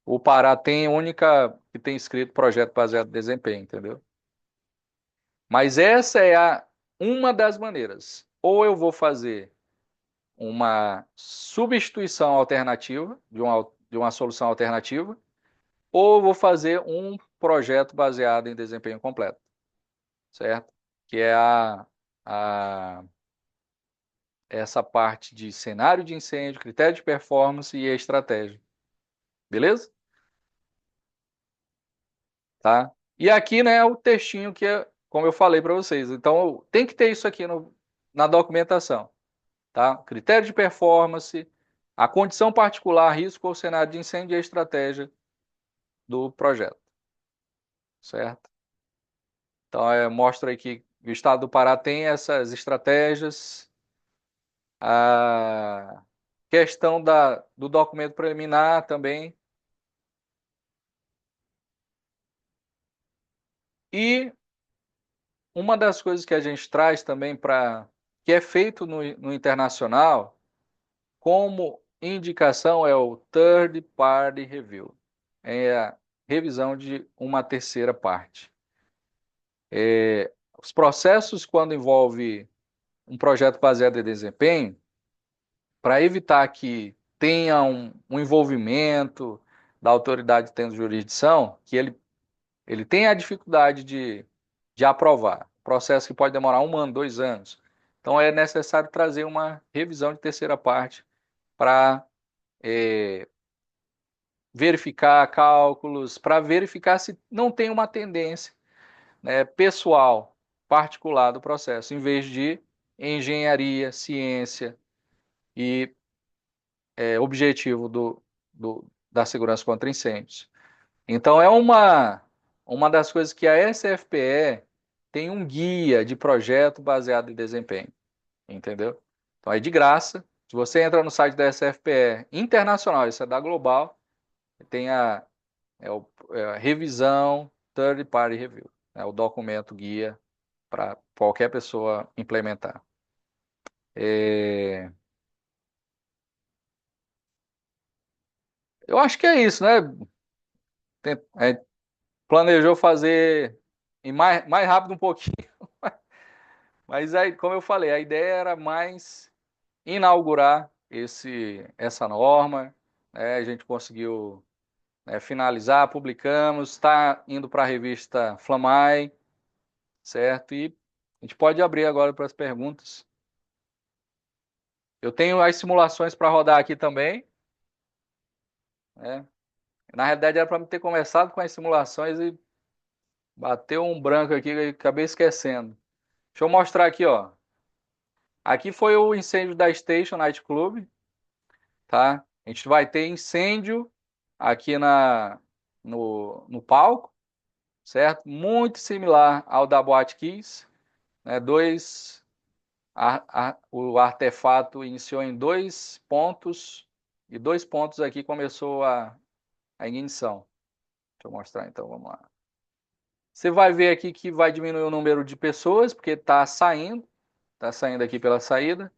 o Pará tem única que tem escrito projeto baseado em desempenho, entendeu? Mas essa é uma das maneiras. Ou eu vou fazer uma substituição alternativa de uma solução alternativa, ou eu vou fazer um projeto baseado em desempenho completo, certo? Que é a essa parte de cenário de incêndio, critério de performance e estratégia. Beleza? Tá? E aqui, né, o textinho que é, como eu falei para vocês. Então, tem que ter isso aqui na documentação, tá? Critério de performance, a condição particular, risco ou cenário de incêndio e a estratégia do projeto, certo? Então, mostra aí que o estado do Pará tem essas estratégias. A questão do documento preliminar também. E uma das coisas que a gente traz também que é feito no internacional, como indicação, é o Third Party Review. É a revisão de uma terceira parte. Os processos, quando envolve um projeto baseado em desempenho, para evitar que tenha um envolvimento da autoridade tendo jurisdição, que ele tem a dificuldade de aprovar. Processo que pode demorar 1 ano, 2 anos. Então é necessário trazer uma revisão de terceira parte para verificar cálculos, para verificar se não tem uma tendência, né, pessoal, particular do processo, em vez de engenharia, ciência e objetivo da segurança contra incêndios. Então, é uma das coisas que a SFPE tem um guia de projeto baseado em desempenho, entendeu? Então, é de graça. Se você entra no site da SFPE internacional, isso é da Global, tem a revisão Third Party Review, né, o documento guia para qualquer pessoa implementar. Eu acho que é isso, né? Planejou fazer mais rápido um pouquinho. Mas aí, como eu falei, a ideia era mais inaugurar essa norma, né? A gente conseguiu, né, finalizar, publicamos, está indo para a revista Flamai, certo? E a gente pode abrir agora para as perguntas. Eu tenho as simulações para rodar aqui também, né? Na realidade era para me ter começado com as simulações e bateu um branco aqui e acabei esquecendo. Deixa eu mostrar aqui, ó. Aqui foi o incêndio da Station Night Club, tá? A gente vai ter incêndio aqui no palco, certo? Muito similar ao da Boate Kiss, né? O artefato iniciou em 2 pontos e 2 pontos aqui começou a ignição. Deixa eu mostrar então, vamos lá. Você vai ver aqui que vai diminuir o número de pessoas, porque está saindo aqui pela saída.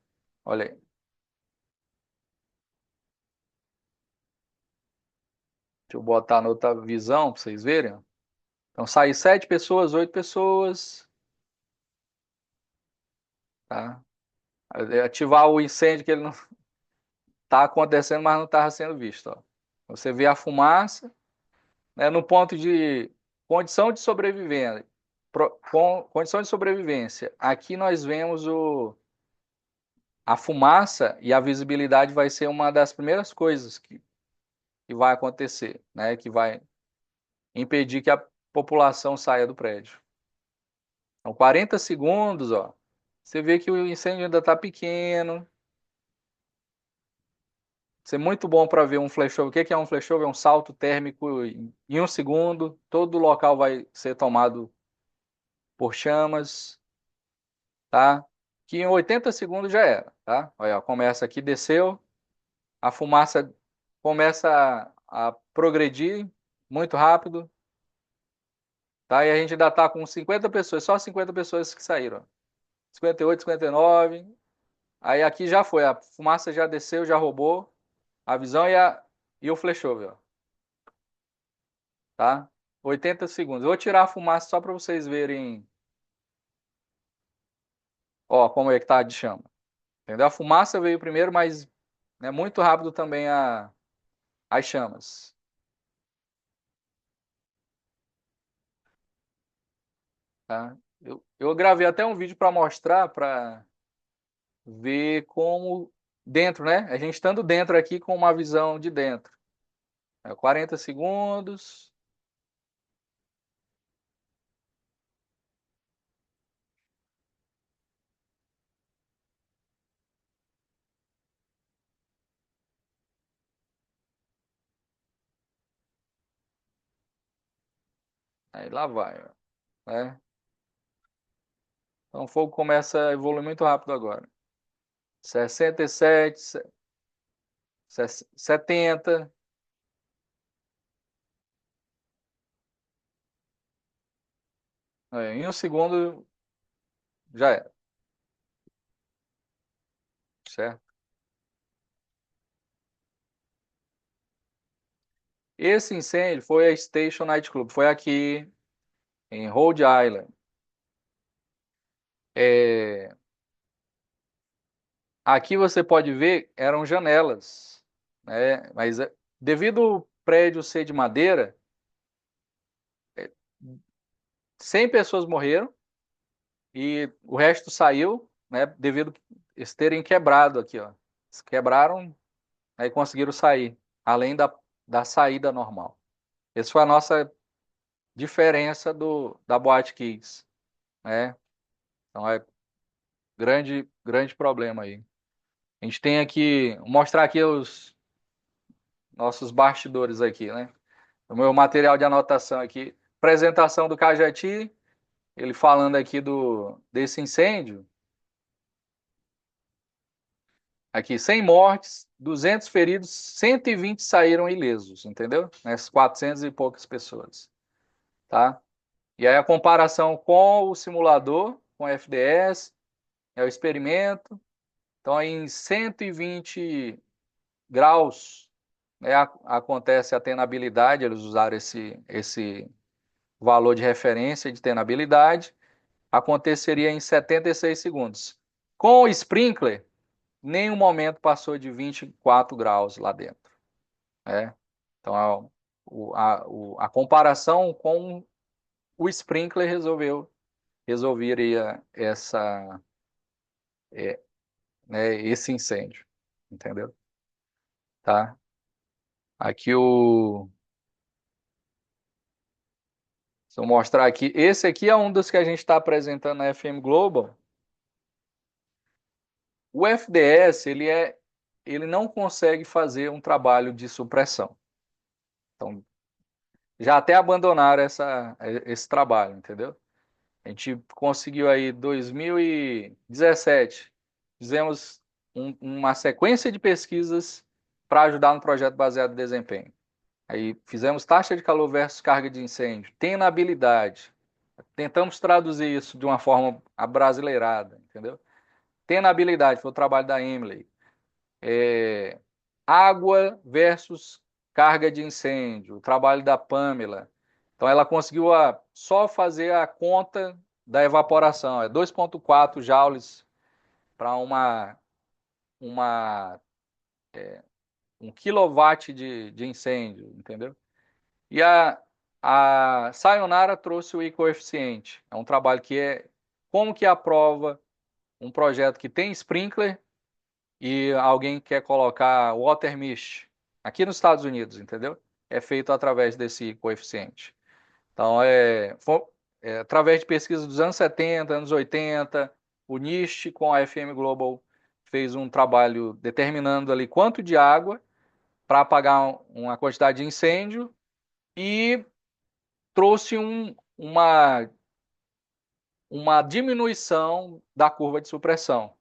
Olha aí. Deixa eu botar na outra visão para vocês verem. Então, sai 7 pessoas, 8 pessoas. Tá? Ativar o incêndio que ele não está acontecendo, mas não estava sendo visto. Ó. Você vê a fumaça, né, no ponto de condição de sobrevivência. Condição de sobrevivência. Aqui nós vemos a fumaça e a visibilidade vai ser uma das primeiras coisas que vai acontecer, né? Que vai impedir que a população saia do prédio. Então, 40 segundos, ó, você vê que o incêndio ainda está pequeno. Isso é muito bom para ver um flash-over. O que é um flash-over? É um salto térmico em 1 segundo. Todo o local vai ser tomado por chamas, tá? Que em 80 segundos já era, tá? Olha, começa aqui, desceu, a fumaça começa a progredir muito rápido, tá? E a gente ainda está com 50 pessoas, só 50 pessoas que saíram. 58, 59. Aí aqui já foi, a fumaça já desceu, já roubou a visão e o flashover, ó, tá? 80 segundos. Eu vou tirar a fumaça só para vocês verem, ó, como é que tá de chama. Entendeu? A fumaça veio primeiro, mas é muito rápido também as chamas. Tá? Eu gravei até um vídeo para mostrar, para ver como dentro, né? A gente estando dentro aqui com uma visão de dentro. 40 segundos. Aí lá vai, ó, né? Então o fogo começa a evoluir muito rápido agora. 67, 70. Em 1 segundo já era, certo? Esse incêndio foi a Station Night Club, foi aqui em Rhode Island. É, aqui você pode ver, eram janelas, né? Mas devido ao prédio ser de madeira, 100 pessoas morreram e o resto saiu, né? Devido a eles terem quebrado aqui, ó. Eles quebraram, aí conseguiram sair, além da saída normal. Essa foi a nossa diferença da Boate Kiss, né? Então é grande, grande problema aí. A gente tem aqui, vou mostrar aqui os nossos bastidores aqui, né? O meu material de anotação aqui, apresentação do Cajati, ele falando aqui desse incêndio. Aqui, 100 mortes, 200 feridos, 120 saíram ilesos, entendeu? Nessas 400 e poucas pessoas, tá? E aí a comparação com o simulador, com o FDS, é o experimento. Então, em 120 graus, né, acontece a tenabilidade, eles usaram esse valor de referência de tenabilidade, aconteceria em 76 segundos. Com o sprinkler, nenhum momento passou de 24 graus lá dentro, né? Então, a comparação com o sprinkler resolveria né, esse incêndio, entendeu? Tá? Aqui se eu mostrar aqui, esse aqui é um dos que a gente está apresentando na FM Global. O FDS, ele não consegue fazer um trabalho de supressão. Então, já até abandonaram esse trabalho, entendeu? A gente conseguiu aí 2017, fizemos uma sequência de pesquisas para ajudar no projeto baseado em desempenho. Aí fizemos taxa de calor versus carga de incêndio, tenabilidade. Tentamos traduzir isso de uma forma abrasileirada, entendeu? Tenabilidade, foi o trabalho da Emily. Água versus carga de incêndio, o trabalho da Pamela. Então ela conseguiu só fazer a conta da evaporação, é 2,4 joules para uma 1 kW de incêndio, entendeu? E a Sayonara trouxe o e-coeficiente. É um trabalho que é como que aprova um projeto que tem sprinkler e alguém quer colocar water mesh aqui nos Estados Unidos, entendeu? É feito através desse coeficiente. Então, através de pesquisa dos anos 70, anos 80, o NIST com a FM Global fez um trabalho determinando ali quanto de água para apagar uma quantidade de incêndio e trouxe uma diminuição da curva de supressão.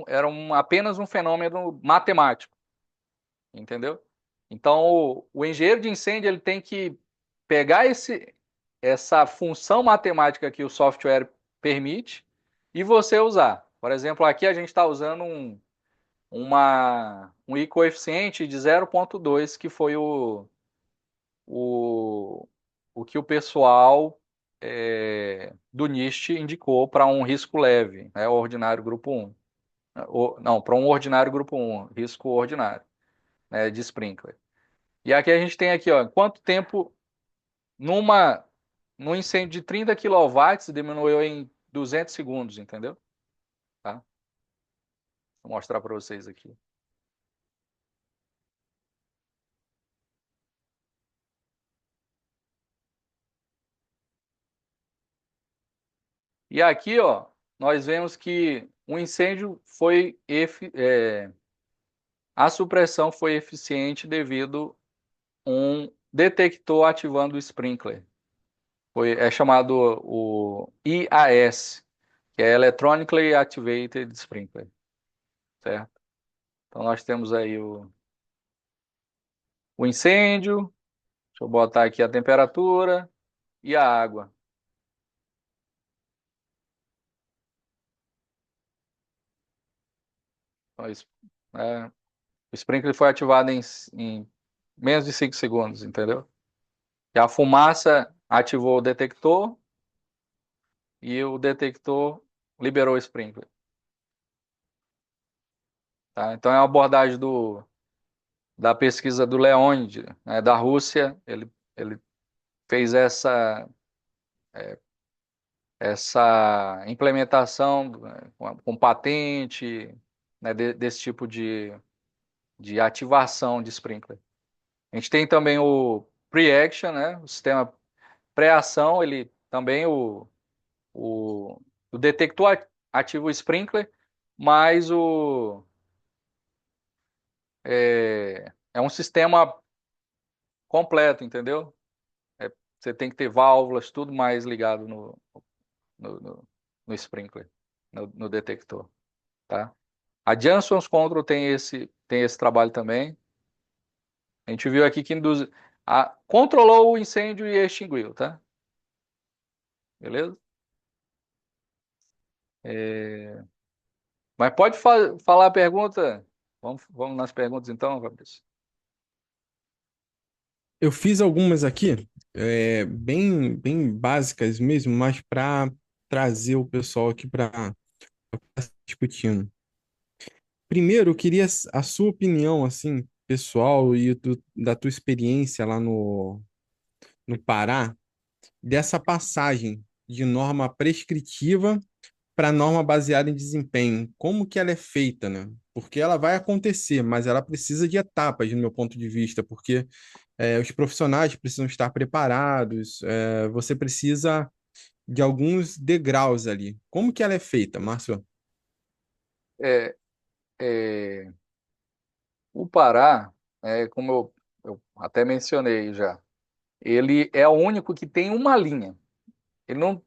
Era apenas um fenômeno matemático, entendeu? Então, o engenheiro de incêndio ele tem que pegar essa função matemática que o software permite e você usar. Por exemplo, aqui a gente está usando um I-coeficiente de 0,2, que foi o, o que o pessoal do NIST indicou para um risco leve, né, ordinário grupo 1. Não, para um ordinário grupo 1, risco ordinário, né, de sprinkler. E aqui a gente tem aqui, ó, quanto tempo num incêndio de 30 quilowatts diminuiu em 200 segundos, entendeu? Tá? Vou mostrar para vocês aqui. E aqui, ó, nós vemos que o incêndio a supressão foi eficiente devido a um detector ativando o sprinkler. É chamado o IAS, que é Electronically Activated Sprinkler, certo? Então nós temos aí o incêndio, deixa eu botar aqui a temperatura e a água. Então, o sprinkler foi ativado em menos de 5 segundos, entendeu? E a fumaça ativou o detector e o detector liberou o sprinkler. Tá? Então é uma abordagem da pesquisa do Leonid, né, da Rússia. Ele fez essa implementação com patente, né, desse tipo de ativação de sprinkler. A gente tem também o pre-action, né, o sistema pré-ação, ele também o, o detector ativa o sprinkler, mas é um sistema completo, entendeu? Você tem que ter válvulas, tudo mais ligado no, no, no sprinkler, no detector, tá? A Johnson's Control tem esse trabalho também. A gente viu aqui que controlou o incêndio e extinguiu, tá? Beleza? É, Mas pode falar a pergunta. Vamos nas perguntas então, Fabrício. Eu fiz algumas aqui, bem, bem básicas mesmo, mas para trazer o pessoal aqui para discutindo. Primeiro, eu queria a sua opinião, assim, pessoal, e da tua experiência lá no Pará, dessa passagem de norma prescritiva para norma baseada em desempenho. Como que ela é feita, né? Porque ela vai acontecer, mas ela precisa de etapas, no meu ponto de vista, porque os profissionais precisam estar preparados, você precisa de alguns degraus ali. Como que ela é feita, Márcio? É, é, o Pará, como eu até mencionei já, ele é o único que tem uma linha. Ele não,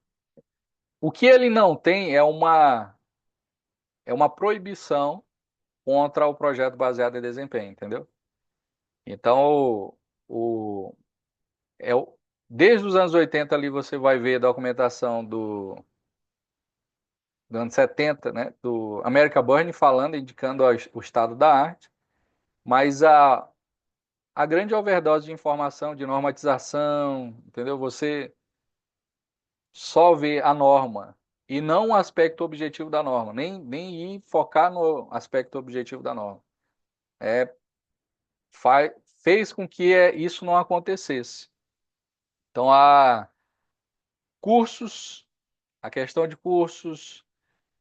o que ele não tem é uma proibição contra o projeto baseado em desempenho, entendeu? Então, o, é, o- desde os anos 80 ali você vai ver documentação do ano 70, né, do America Burn falando, indicando o estado da arte, mas a grande overdose de informação, de normatização, entendeu? Você só vê a norma e não o aspecto objetivo da norma, nem ir focar no aspecto objetivo da norma. É, fez com que isso não acontecesse. Então, cursos, a questão de cursos,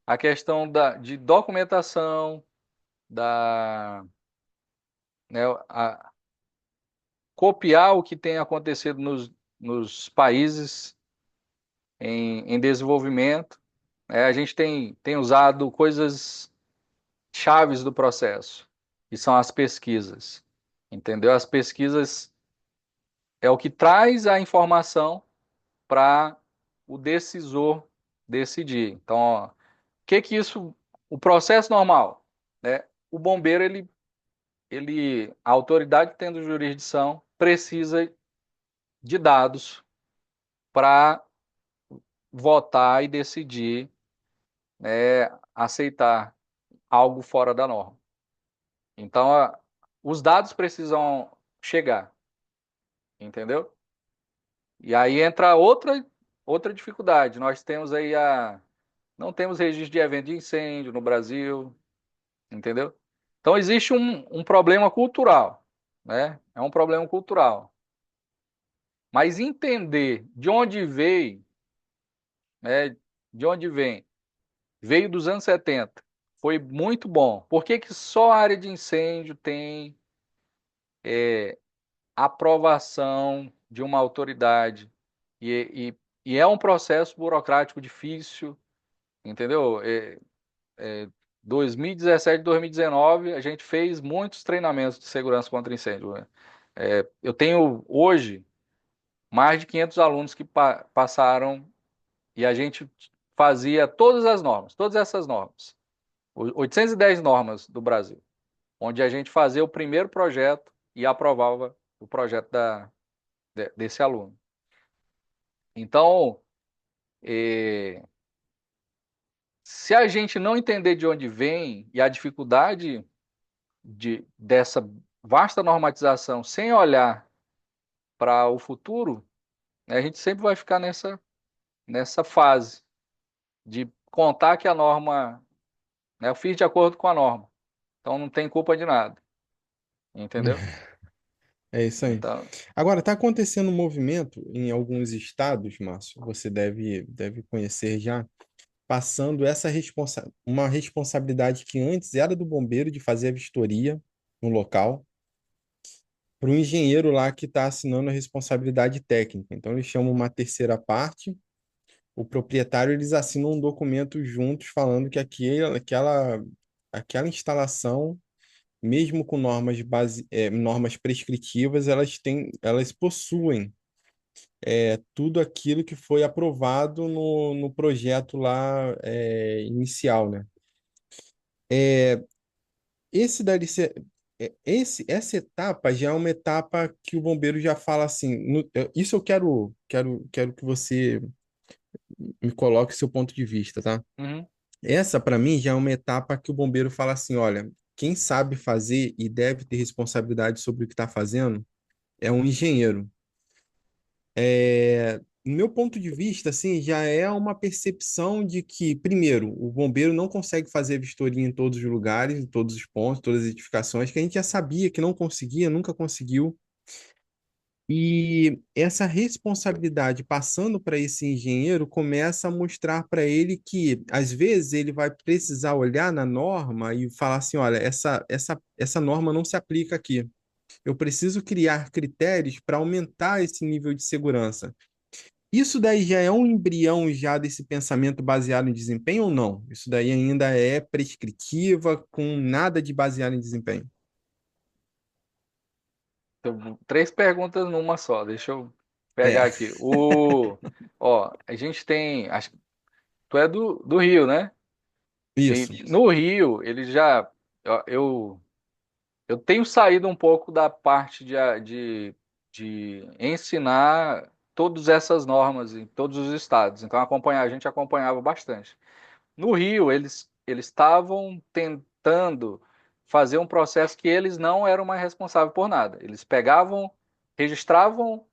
a questão de documentação. da, né, copiar o que tem acontecido nos países em desenvolvimento. A gente tem usado coisas chaves do processo, que são as pesquisas. Entendeu? As pesquisas é o que traz a informação para o decisor decidir. Então, ó, o que que isso, o processo normal, né? O bombeiro, a autoridade tendo jurisdição, precisa de dados para votar e decidir, aceitar algo fora da norma. Então, os dados precisam chegar, entendeu? E aí entra outra dificuldade. Nós temos aí não temos registro de evento de incêndio no Brasil, entendeu? Então existe um problema cultural, né? É um problema cultural. Mas entender de onde veio, né? De onde vem? Veio dos anos 70. Foi muito bom. Por que que só a área de incêndio tem aprovação de uma autoridade? E é um processo burocrático difícil, entendeu? 2017, 2019, a gente fez muitos treinamentos de segurança contra incêndio, né? Eu tenho hoje mais de 500 alunos que passaram e a gente fazia todas as normas, todas essas normas, 810 normas do Brasil, onde a gente fazia o primeiro projeto e aprovava o projeto desse aluno. Então, eh, se a gente não entender de onde vem e a dificuldade dessa vasta normatização sem olhar para o futuro, né, a gente sempre vai ficar nessa fase de contar que a norma, né, eu fiz de acordo com a norma, então não tem culpa de nada, entendeu? É isso aí. Então, Agora, está acontecendo um movimento em alguns estados, Márcio, você deve conhecer já, passando uma responsabilidade que antes era do bombeiro de fazer a vistoria no local, para o engenheiro lá que está assinando a responsabilidade técnica. Então, eles chamam uma terceira parte, o proprietário, eles assinam um documento juntos falando que aquela instalação, mesmo com normas prescritivas, elas possuem tudo aquilo que foi aprovado no projeto lá inicial, né? Esse deve ser, essa etapa já é uma etapa que o bombeiro já fala assim, isso eu quero que você me coloque seu ponto de vista, tá? uhum, Essa, para mim, já é uma etapa que o bombeiro fala assim: olha, quem sabe fazer e deve ter responsabilidade sobre o que está fazendo é um engenheiro. No meu ponto de vista, assim, já é uma percepção de que, primeiro, o bombeiro não consegue fazer vistoria em todos os lugares, em todos os pontos, todas as edificações, que a gente já sabia que não conseguia, nunca conseguiu. E essa responsabilidade passando para esse engenheiro começa a mostrar para ele que, às vezes, ele vai precisar olhar na norma e falar assim: olha, essa norma não se aplica aqui. Eu preciso criar critérios para aumentar esse nível de segurança. Isso daí já é um embrião já desse pensamento baseado em desempenho ou não? Isso daí ainda é prescritiva, com nada de baseado em desempenho. então, três perguntas numa só, deixa eu É, pegar aqui. Ó, a gente tem, acho que tu é do Rio, né? isso. E no Rio, ele já, eu eu tenho saído um pouco da parte de ensinar todas essas normas em todos os estados. Então, a gente acompanhava bastante. No Rio, eles estavam tentando fazer um processo que eles não eram mais responsáveis por nada. Eles pegavam, registravam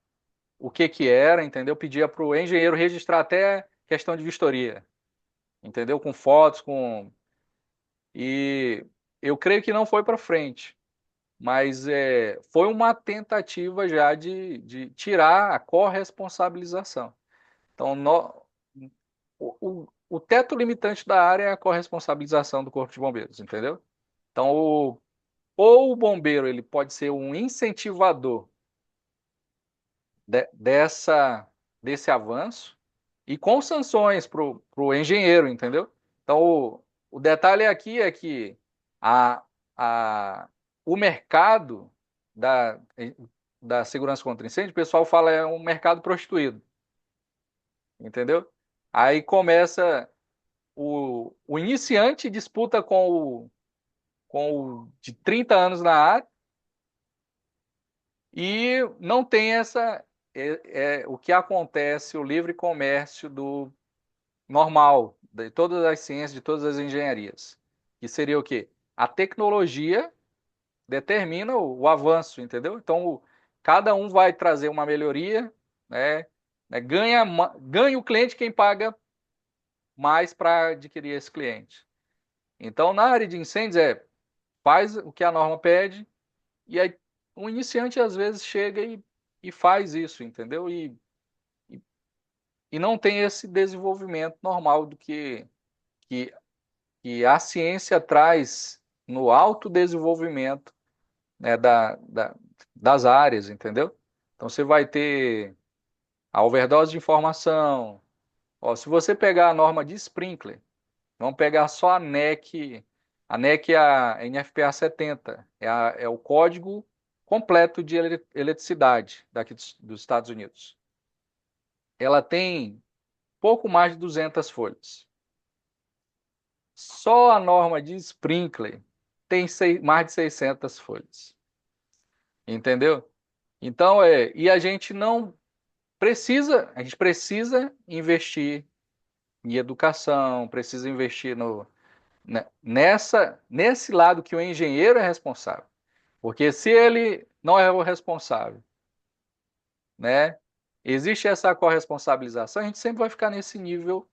o que que era, entendeu? Pedia para o engenheiro registrar até questão de vistoria, entendeu? Com fotos, com... E eu creio que não foi para frente, mas foi uma tentativa já de tirar a corresponsabilização. Então, o teto limitante da área é a corresponsabilização do Corpo de Bombeiros, entendeu? Então, ou o bombeiro ele pode ser um incentivador desse avanço e com sanções para o engenheiro, entendeu? Então, o detalhe aqui é que a, a, o mercado da, da segurança contra incêndio, o pessoal fala é um mercado prostituído, entendeu? Aí começa o iniciante disputa com o de 30 anos na área e não tem o que acontece, o livre comércio do normal, de todas as ciências, de todas as engenharias. Que seria o quê? A tecnologia determina o avanço, entendeu? Então, cada um vai trazer uma melhoria, né? Ganha o cliente quem paga mais para adquirir esse cliente. Então, na área de incêndios, faz o que a norma pede, e aí o iniciante às vezes chega e faz isso, entendeu? E, e não tem esse desenvolvimento normal do que que a ciência traz no autodesenvolvimento, né, das áreas, entendeu? Então você vai ter a overdose de informação. Ó, se você pegar a norma de sprinkler, vamos pegar só a NEC é a NFPA 70, é o código completo de eletricidade daqui dos Estados Unidos. Ela tem pouco mais de 200 folhas. Só a norma de sprinkler tem mais de 600 folhas. Entendeu? Então, e a gente não a gente precisa investir em educação, precisa investir nesse lado que o engenheiro é responsável. Porque se ele não é o responsável, né? Existe essa corresponsabilização, a gente sempre vai ficar nesse nível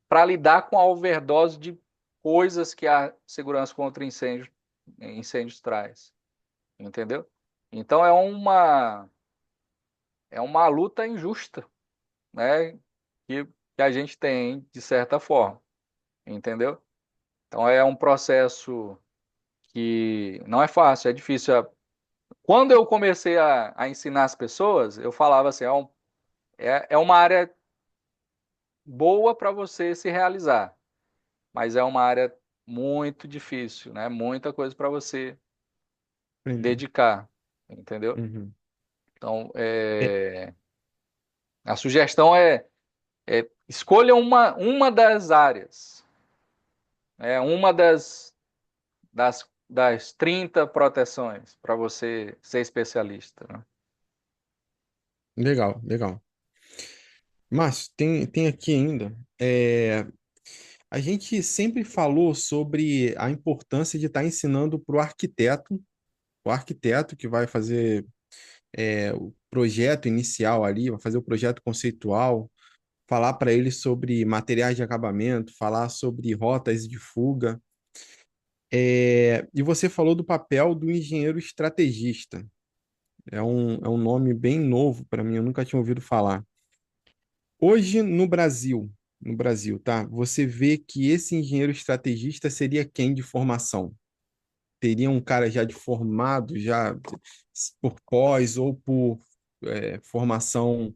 para lidar com a overdose de coisas que a segurança contra incêndios traz, entendeu? Então é uma luta injusta, né? Que a gente tem de certa forma, entendeu? Então é um processo que não é fácil, é difícil. Quando eu comecei a ensinar as pessoas, eu falava assim, é uma área boa para você se realizar, mas é uma área muito difícil, né? Muita coisa para você Entendi. dedicar, entendeu? Uhum. Então, É, a sugestão escolha uma das áreas, uma das 30 proteções para você ser especialista, né? legal, legal. Mas tem aqui ainda. A gente sempre falou sobre a importância de estar ensinando para o arquiteto que vai fazer o projeto inicial ali, vai fazer o projeto conceitual, falar para ele sobre materiais de acabamento, falar sobre rotas de fuga. E você falou do papel do engenheiro estrategista. É um nome bem novo para mim, eu nunca tinha ouvido falar. Hoje no Brasil, tá? Você vê que esse engenheiro estrategista seria quem de formação? Teria um cara já de formado, já por pós ou por formação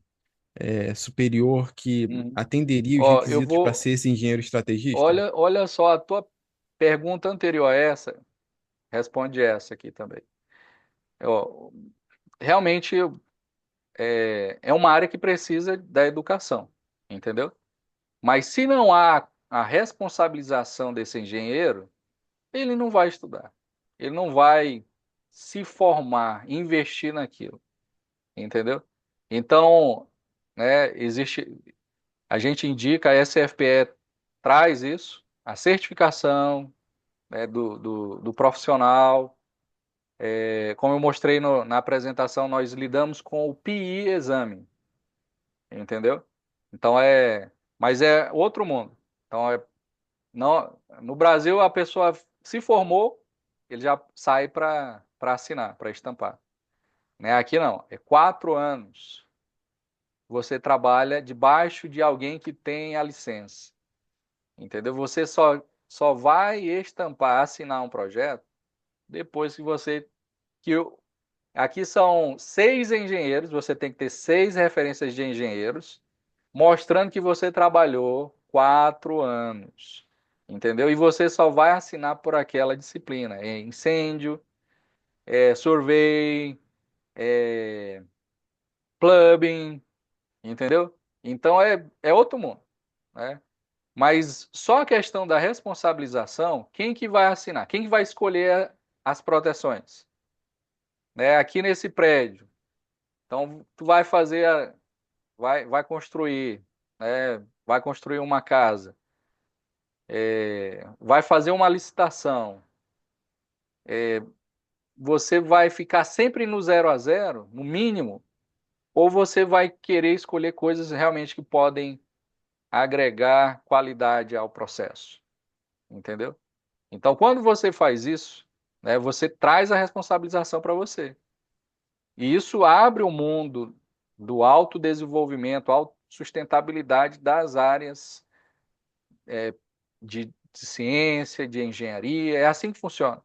superior que Uhum. atenderia os Ó, eu requisitos para vou. ser esse engenheiro estrategista? Olha só, a tua pergunta anterior a essa, responde essa aqui também. Ó, realmente é uma área que precisa da educação, entendeu? Mas se não há a responsabilização desse engenheiro, ele não vai estudar. Ele não vai se formar, investir naquilo, entendeu? Então, né, a gente indica, a SFPE traz isso, a certificação, né, do profissional. Como eu mostrei na apresentação, nós lidamos com o PI exame, entendeu? Então mas é outro mundo. Então não, no Brasil a pessoa se formou, ele já sai para assinar, para estampar. Né? Aqui não, é 4 anos. Você trabalha debaixo de alguém que tem a licença, entendeu? Você só vai estampar, assinar um projeto depois que que aqui são 6 engenheiros, você tem que ter 6 referências de engenheiros, mostrando que você trabalhou 4 anos, entendeu? E você só vai assinar por aquela disciplina, é incêndio, é survey, é plumbing, entendeu? Então é outro mundo, né? Mas só a questão da responsabilização, quem que vai assinar? Quem que vai escolher as proteções? Né? Aqui nesse prédio. Então, tu vai fazer, vai construir, né? Vai construir uma casa, vai fazer uma licitação. Você vai ficar sempre no 0 a 0, no mínimo, ou você vai querer escolher coisas realmente que podem agregar qualidade ao processo, entendeu? Então, quando você faz isso, né, você traz a responsabilização para você. E isso abre o mundo do autodesenvolvimento, autossustentabilidade das áreas de ciência, de engenharia. É assim que funciona,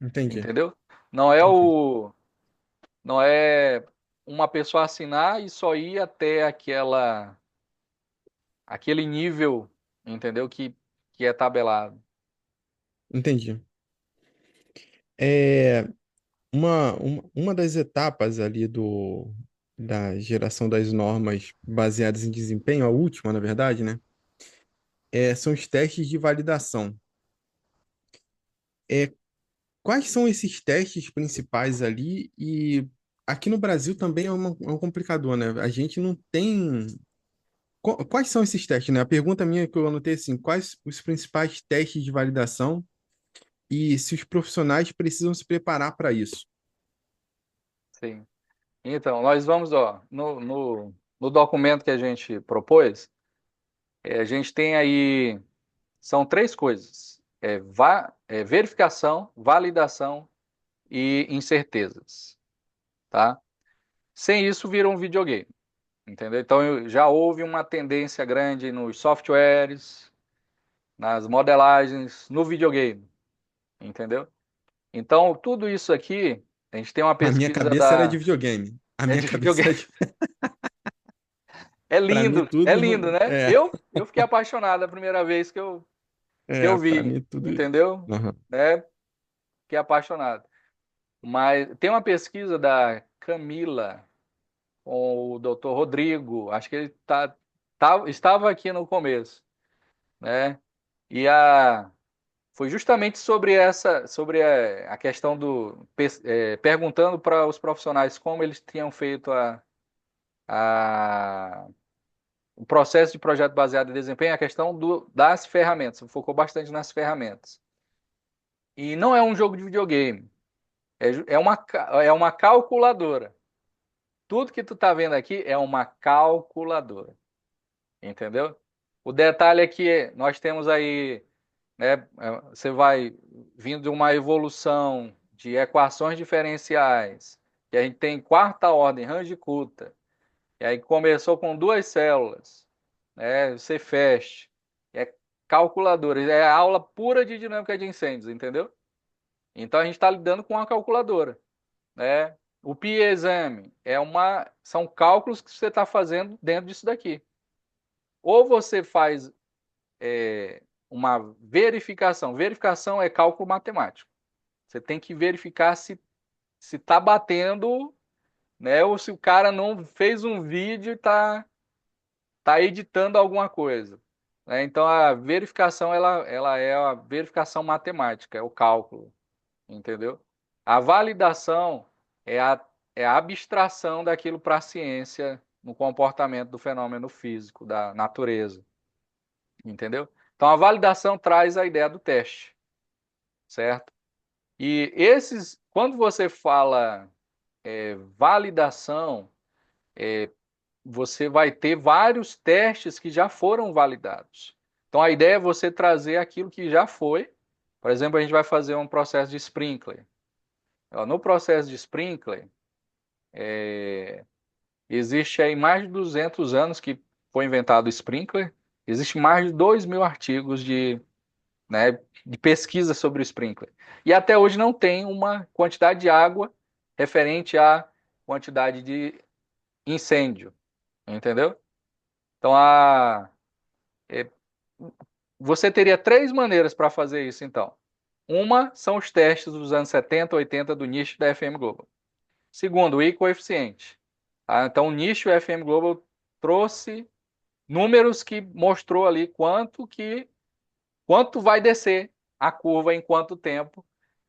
Entendi, entendeu? entendi, Não é uma pessoa assinar e só ir até aquele nível, entendeu? Que é tabelado. entendi. É, uma das etapas ali da geração das normas baseadas em desempenho, a última, na verdade, né? São os testes de validação. É, quais são esses testes principais ali? E aqui no Brasil também é um complicador, né? A gente não tem. Quais são esses testes, né? A pergunta minha que eu anotei é assim: quais os principais testes de validação e se os profissionais precisam se preparar para isso? Sim. Então, nós vamos, ó, no documento que a gente propôs, a gente tem aí, são 3 coisas: verificação, validação e incertezas, tá? Sem isso, vira um videogame, entendeu? Então, já houve uma tendência grande nos softwares, nas modelagens, no videogame, entendeu? Então, tudo isso aqui, a gente tem uma A minha pesquisa cabeça era de da. videogame. A É minha de cabeça era videogame. de... Para mim É tudo lindo, né? Eu fiquei apaixonado a primeira vez que eu para vi, mim tudo. entendeu? Aham. Né? Fiquei apaixonado. Mas tem uma pesquisa da Camila com o doutor Rodrigo, acho que ele estava aqui no começo, né? E foi justamente sobre a questão perguntando para os profissionais como eles tinham feito a, o processo de projeto baseado em desempenho, a questão das ferramentas, focou bastante nas ferramentas. E não é um jogo de videogame, é uma calculadora. Tudo que tu tá vendo aqui é uma calculadora, entendeu? O detalhe é que nós temos aí, né, você vai vindo de uma evolução de equações diferenciais, que a gente tem quarta ordem, Range-Kutta, e aí começou com 2 células, né, Cefast, é calculadora, é aula pura de dinâmica de incêndios, entendeu? Então a gente está lidando com uma calculadora, né? O PIE-exame são cálculos que você está fazendo dentro disso daqui. Ou você faz uma verificação. Verificação é cálculo matemático. Você tem que verificar se está batendo, né? Ou se o cara não fez um vídeo e tá editando alguma coisa. Né? Então a verificação ela é a verificação matemática, é o cálculo, entendeu? A validação é a abstração daquilo para a ciência no comportamento do fenômeno físico, da natureza, entendeu? Então a validação traz a ideia do teste, certo? E quando você fala validação, você vai ter vários testes que já foram validados. Então a ideia é você trazer aquilo que já foi. Por exemplo, a gente vai fazer um processo de sprinkler. No processo de sprinkler, existe aí mais de 200 anos que foi inventado o sprinkler. Existe mais de 2.000 artigos né, de pesquisa sobre o sprinkler. E até hoje não tem uma quantidade de água referente à quantidade de incêndio, entendeu? Então, é, você teria três maneiras para fazer isso, então. Uma são os testes dos anos 70, 80 do nicho da FM Global. Segundo, o I-coeficiente. Então, o nicho FM Global trouxe números que mostrou ali quanto vai descer a curva em quanto tempo,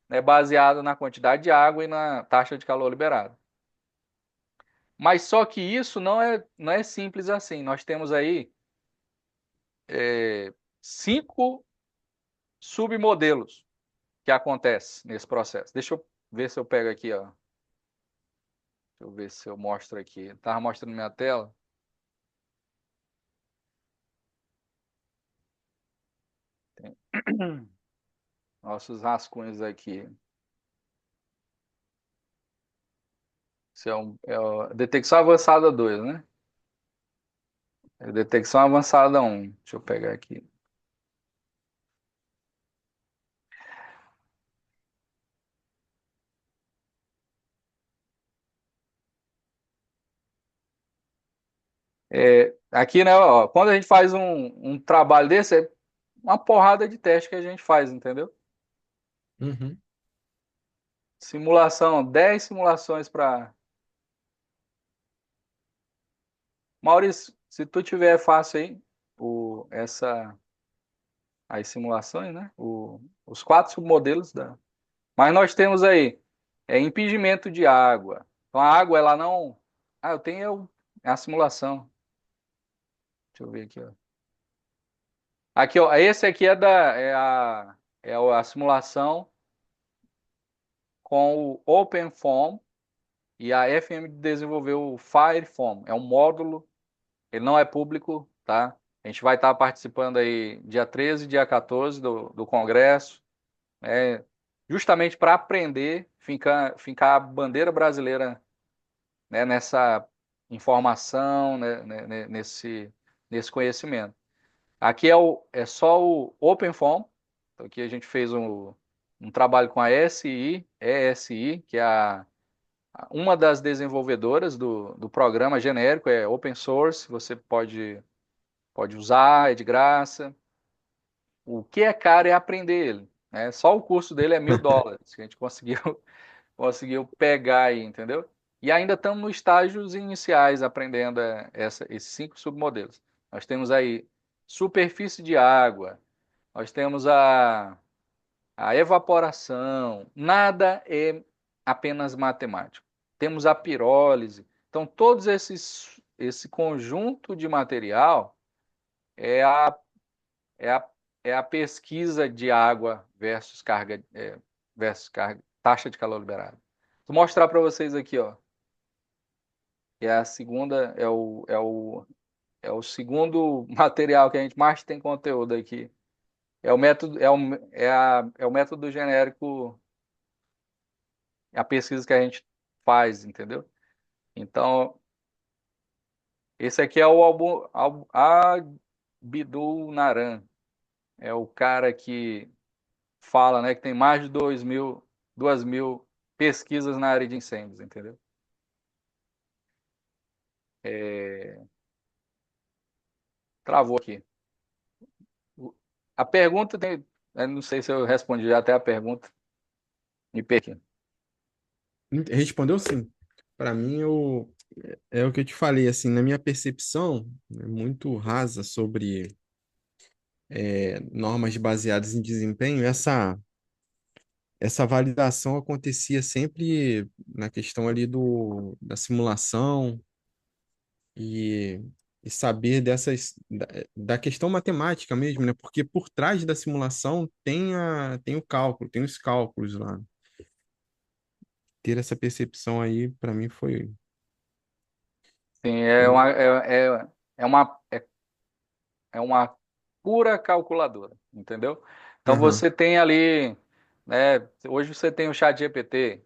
né, baseado na quantidade de água e na taxa de calor liberado. Mas só que isso não é simples assim. Nós temos aí 5 submodelos que acontecem nesse processo. Deixa eu ver se eu pego aqui, ó. Deixa eu ver se eu mostro aqui. Estava mostrando minha tela. Tem nossos rascunhos aqui. Isso é o detecção avançada 2, né? É detecção avançada 1. Deixa eu pegar aqui. Aqui, né, ó, quando a gente faz um trabalho desse, é uma porrada de teste que a gente faz, entendeu? Uhum. Simulação, 10 simulações para. Maurício, se tu tiver fácil aí, as simulações, né? Os 4 submodelos da. Mas nós temos aí impingimento de água. Então a água, ela não. Eu tenho a simulação. Deixa eu ver aqui, ó. Aqui, ó, esse aqui é a simulação com o OpenFOAM e a FM desenvolveu o FireFOAM. É um módulo, ele não é público, tá? A gente vai estar participando aí dia 13 e dia 14 do congresso, justamente para aprender, fincar a bandeira brasileira, né, nessa informação, né, nesse conhecimento. Aqui é só o OpenFOAM. Então, aqui a gente fez um trabalho com a ESI, que é uma das desenvolvedoras do programa genérico, é open source, você pode usar, é de graça. O que é caro é aprender ele, né? Só o curso dele é US$ 1.000, que a gente conseguiu pegar aí, entendeu? E ainda estamos nos estágios iniciais aprendendo esses 5 submodelos. Nós temos aí superfície de água, nós temos a evaporação, nada é apenas matemático. Temos a pirólise. Então, esse conjunto de material é a, é a, é a pesquisa de água versus taxa de calor liberado. Vou mostrar para vocês aqui, ó, que é a segunda, é o segundo material que a gente mais tem conteúdo aqui. É o método, é o método genérico, é a pesquisa que a gente faz, entendeu? Então, esse aqui é o Abdul Naran. É o cara que fala, né, que tem mais de 2.000 pesquisas na área de incêndios, entendeu? É, travou aqui. A pergunta tem. Eu não sei se eu respondi até a pergunta. Me perdi. Respondeu sim. Para mim, é o que eu te falei, assim, na minha percepção, é muito rasa sobre normas baseadas em desempenho, essa validação acontecia sempre na questão ali da simulação e, e saber da questão matemática mesmo, né? Porque por trás da simulação tem o cálculo, tem os cálculos lá. Ter essa percepção aí, para mim, Sim, foi muito. é uma pura calculadora, entendeu? Então Aham. você tem ali, né? Hoje você tem o chat GPT.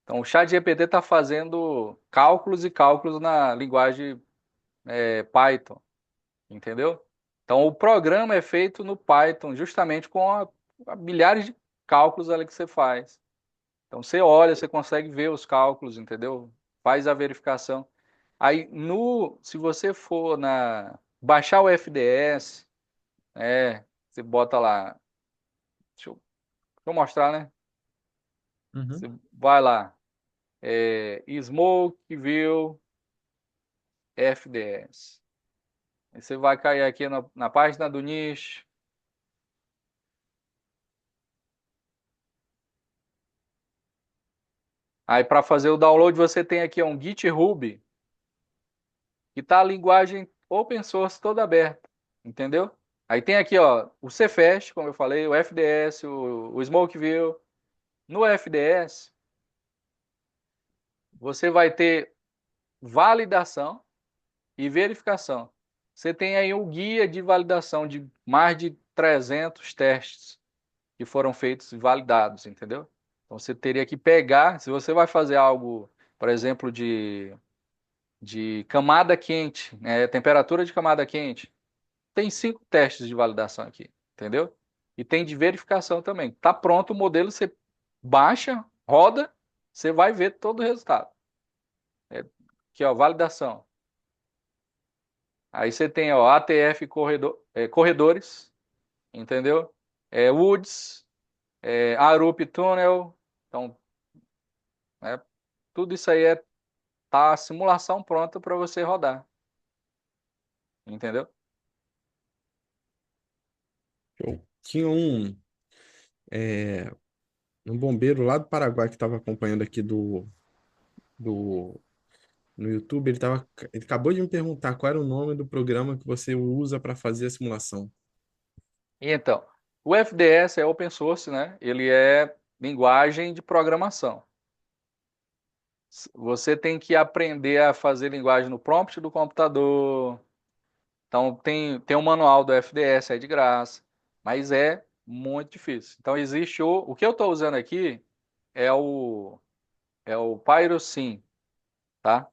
Então o chat GPT está fazendo cálculos e cálculos na linguagem Python, entendeu? Então, o programa é feito no Python, justamente com a milhares de cálculos ali que você faz. Então, você olha, você consegue ver os cálculos, entendeu? Faz a verificação. Aí, se você for baixar o FDS, você bota lá, deixa eu mostrar, né? Uhum. Você vai lá, Smokeville FDS. Aí você vai cair aqui na página do nicho. Aí para fazer o download você tem aqui um GitHub, que tá a linguagem open source toda aberta, entendeu? Aí tem aqui, ó, o Cefast, como eu falei, o FDS, o Smokeville. No FDS, você vai ter validação e verificação. Você tem aí um guia de validação de mais de 300 testes que foram feitos e validados, entendeu? Então você teria que pegar, se você vai fazer algo, por exemplo, de camada quente, temperatura de camada quente, tem 5 testes de validação aqui, entendeu? E tem de verificação também. Tá pronto o modelo, você baixa, roda, você vai ver todo o resultado. Aqui, ó, validação. Aí você tem, ó, ATF corredores, entendeu? Woods, Arup Tunnel. Então, né, tudo isso aí tá a simulação pronta para você rodar, entendeu? Show. Tinha é, um bombeiro lá do Paraguai que estava acompanhando aqui do, no YouTube. Ele acabou de me perguntar qual era o nome do programa que você usa para fazer a simulação. E então, o FDS é open source, né? Ele é linguagem de programação. Você tem que aprender a fazer linguagem no prompt do computador. Então, tem um manual do FDS aí de graça, mas é muito difícil. Então, existe o que eu estou usando aqui é o PyroSym, tá?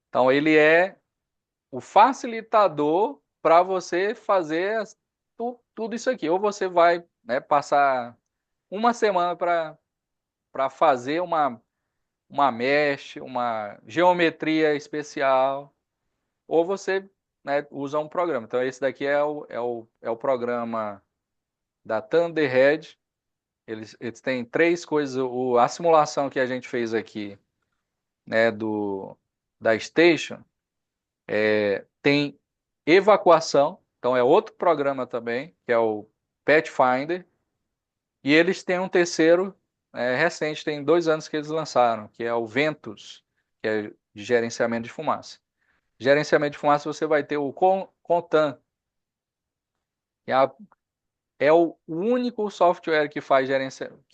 Então, ele é o facilitador para você fazer tudo isso aqui. Ou você vai, né, passar uma semana para fazer uma mesh, uma geometria especial, ou você, né, usa um programa. Então, esse daqui é o programa da Thunderhead. Eles têm três coisas. A simulação que a gente fez aqui, né, da Station, tem evacuação. Então, é outro programa também, que é o Pathfinder. E eles têm um terceiro, recente, tem 2 anos que eles lançaram, que é o Ventus, que é de gerenciamento de fumaça. Gerenciamento de fumaça você vai ter o Contan, que é o único software que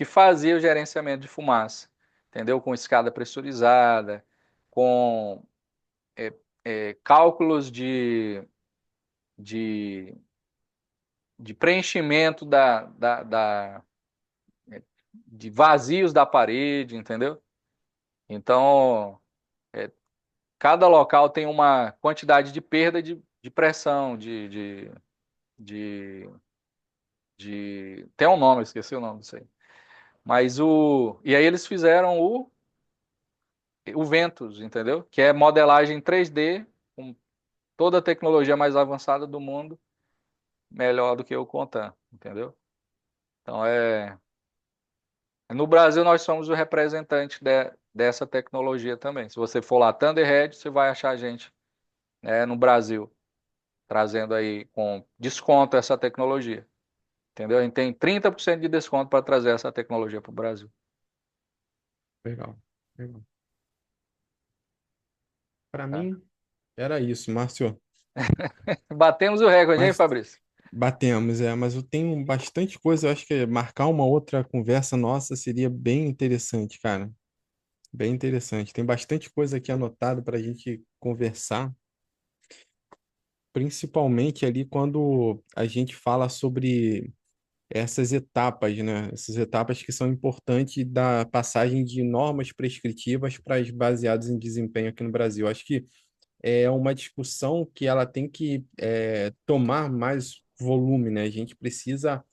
fazia o gerenciamento de fumaça, entendeu? Com escada pressurizada, com cálculos de, de preenchimento de vazios da parede, entendeu? Então, cada local tem uma quantidade de perda de pressão, de, tem um nome, eu esqueci o nome disso aí. E aí eles fizeram o Ventus, entendeu? Que é modelagem 3D, com toda a tecnologia mais avançada do mundo, melhor do que o Contan, entendeu? Então no Brasil nós somos o representante dessa tecnologia também. Se você for lá Thunderhead, você vai achar a gente, no Brasil, trazendo aí com desconto essa tecnologia. Entendeu? A gente tem 30% de desconto para trazer essa tecnologia para o Brasil. Legal. Legal. Para Tá? mim, era isso, Márcio. Batemos o recorde, hein, Mas Fabrício? batemos, mas eu tenho bastante coisa. Eu acho que marcar uma outra conversa nossa seria bem interessante, cara. Bem interessante. Tem bastante coisa aqui anotada para a gente conversar, principalmente ali quando a gente fala sobre essas etapas, né? Essas etapas que são importantes da passagem de normas prescritivas para as baseadas em desempenho aqui no Brasil. Acho que é uma discussão que ela tem que tomar mais volume, né? A gente precisa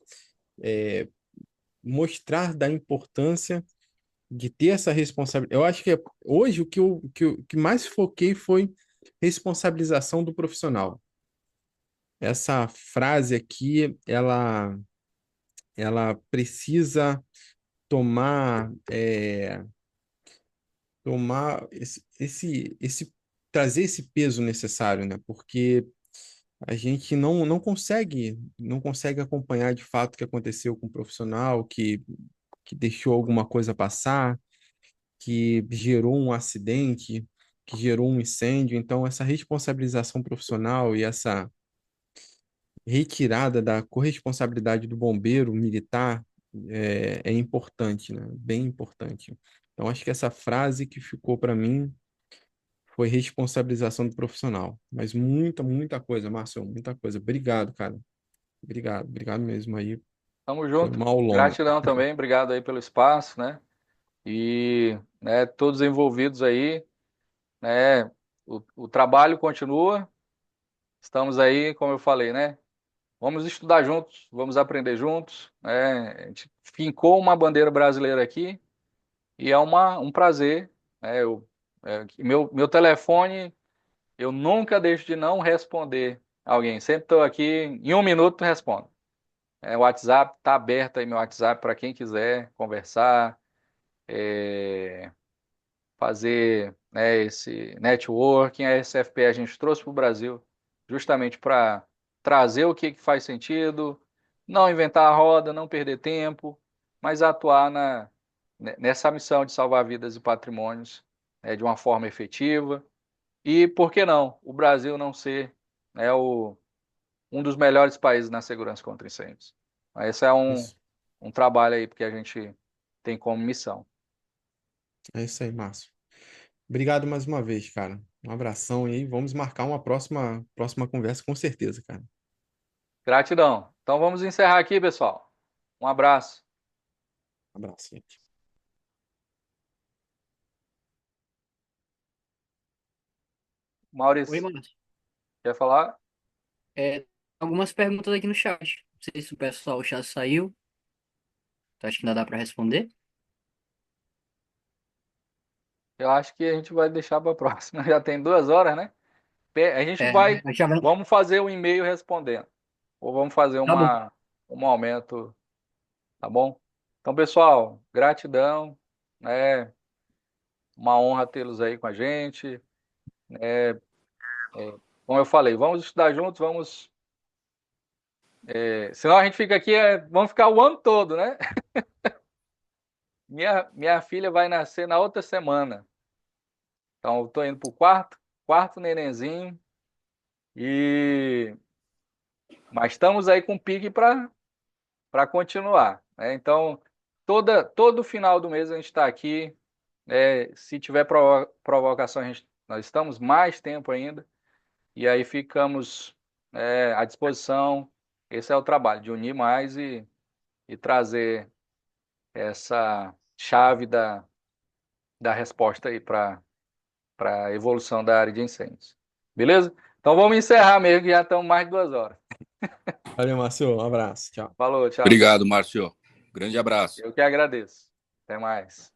mostrar da importância de ter essa responsabilidade. Eu acho que hoje o que mais foquei foi responsabilização do profissional. Essa frase aqui, ela precisa tomar, tomar trazer esse peso necessário, né? Porque a gente não consegue acompanhar de fato o que aconteceu com o profissional que deixou alguma coisa passar, que gerou um acidente, que gerou um incêndio. Então, essa responsabilização profissional e essa retirada da corresponsabilidade do bombeiro militar é importante, né? Bem importante. Então, acho que essa frase que ficou para mim foi responsabilização do profissional. Mas muita coisa, Márcio, muita coisa. Obrigado, cara. Obrigado mesmo aí. Tamo Foi junto. uma aulona. Gratidão também, obrigado aí pelo espaço, né? E, né, todos envolvidos aí, né? O trabalho continua. Estamos aí, como eu falei, né? Vamos estudar juntos, vamos aprender juntos, né? A gente fincou uma bandeira brasileira aqui e é um prazer, né? Meu telefone, eu nunca deixo de não responder alguém. Sempre estou aqui, em um minuto respondo. O WhatsApp está aberto aí, meu WhatsApp para quem quiser conversar, é, fazer, né, esse networking. A SFP a gente trouxe para o Brasil justamente para trazer o que faz sentido, não inventar a roda, não perder tempo, mas atuar nessa missão de salvar vidas e patrimônios, de uma forma efetiva. E por que não? O Brasil não ser, né, um dos melhores países na segurança contra incêndios. Esse é Isso. um trabalho aí que a gente tem como missão. É isso aí, Márcio. Obrigado mais uma vez, cara. Um abração aí. Vamos marcar uma próxima conversa com certeza, cara. Gratidão. Então vamos encerrar aqui, pessoal. Um abraço. Um abraço, gente. Oi, Maurício, Márcio. quer falar? Algumas perguntas aqui no chat. Não sei se o pessoal já saiu. Então acho que ainda dá para responder. Eu acho que a gente vai deixar para a próxima. Já tem 2 horas, né? A gente É, vai. já vamos. Vamos fazer um e-mail respondendo. Ou vamos fazer Tá bom. um aumento, tá bom? Então, pessoal, gratidão. É uma honra tê-los aí com a gente. Como eu falei, vamos estudar juntos, vamos. Senão a gente fica aqui, vamos ficar o ano todo, né? Minha filha vai nascer na outra semana. Então, eu tô indo pro quarto nenenzinho. E mas estamos aí com pique para continuar, né? Então, todo final do mês a gente está aqui. Se tiver provocação, nós estamos mais tempo ainda. E aí ficamos à disposição. Esse é o trabalho, de unir mais e trazer essa chave da resposta aí para a evolução da área de incêndios. Beleza? Então vamos encerrar mesmo, que já estamos mais de 2 horas. Valeu, Márcio. Um abraço. Tchau. Falou, tchau. Obrigado, Márcio. Grande abraço. Eu que agradeço. Até mais.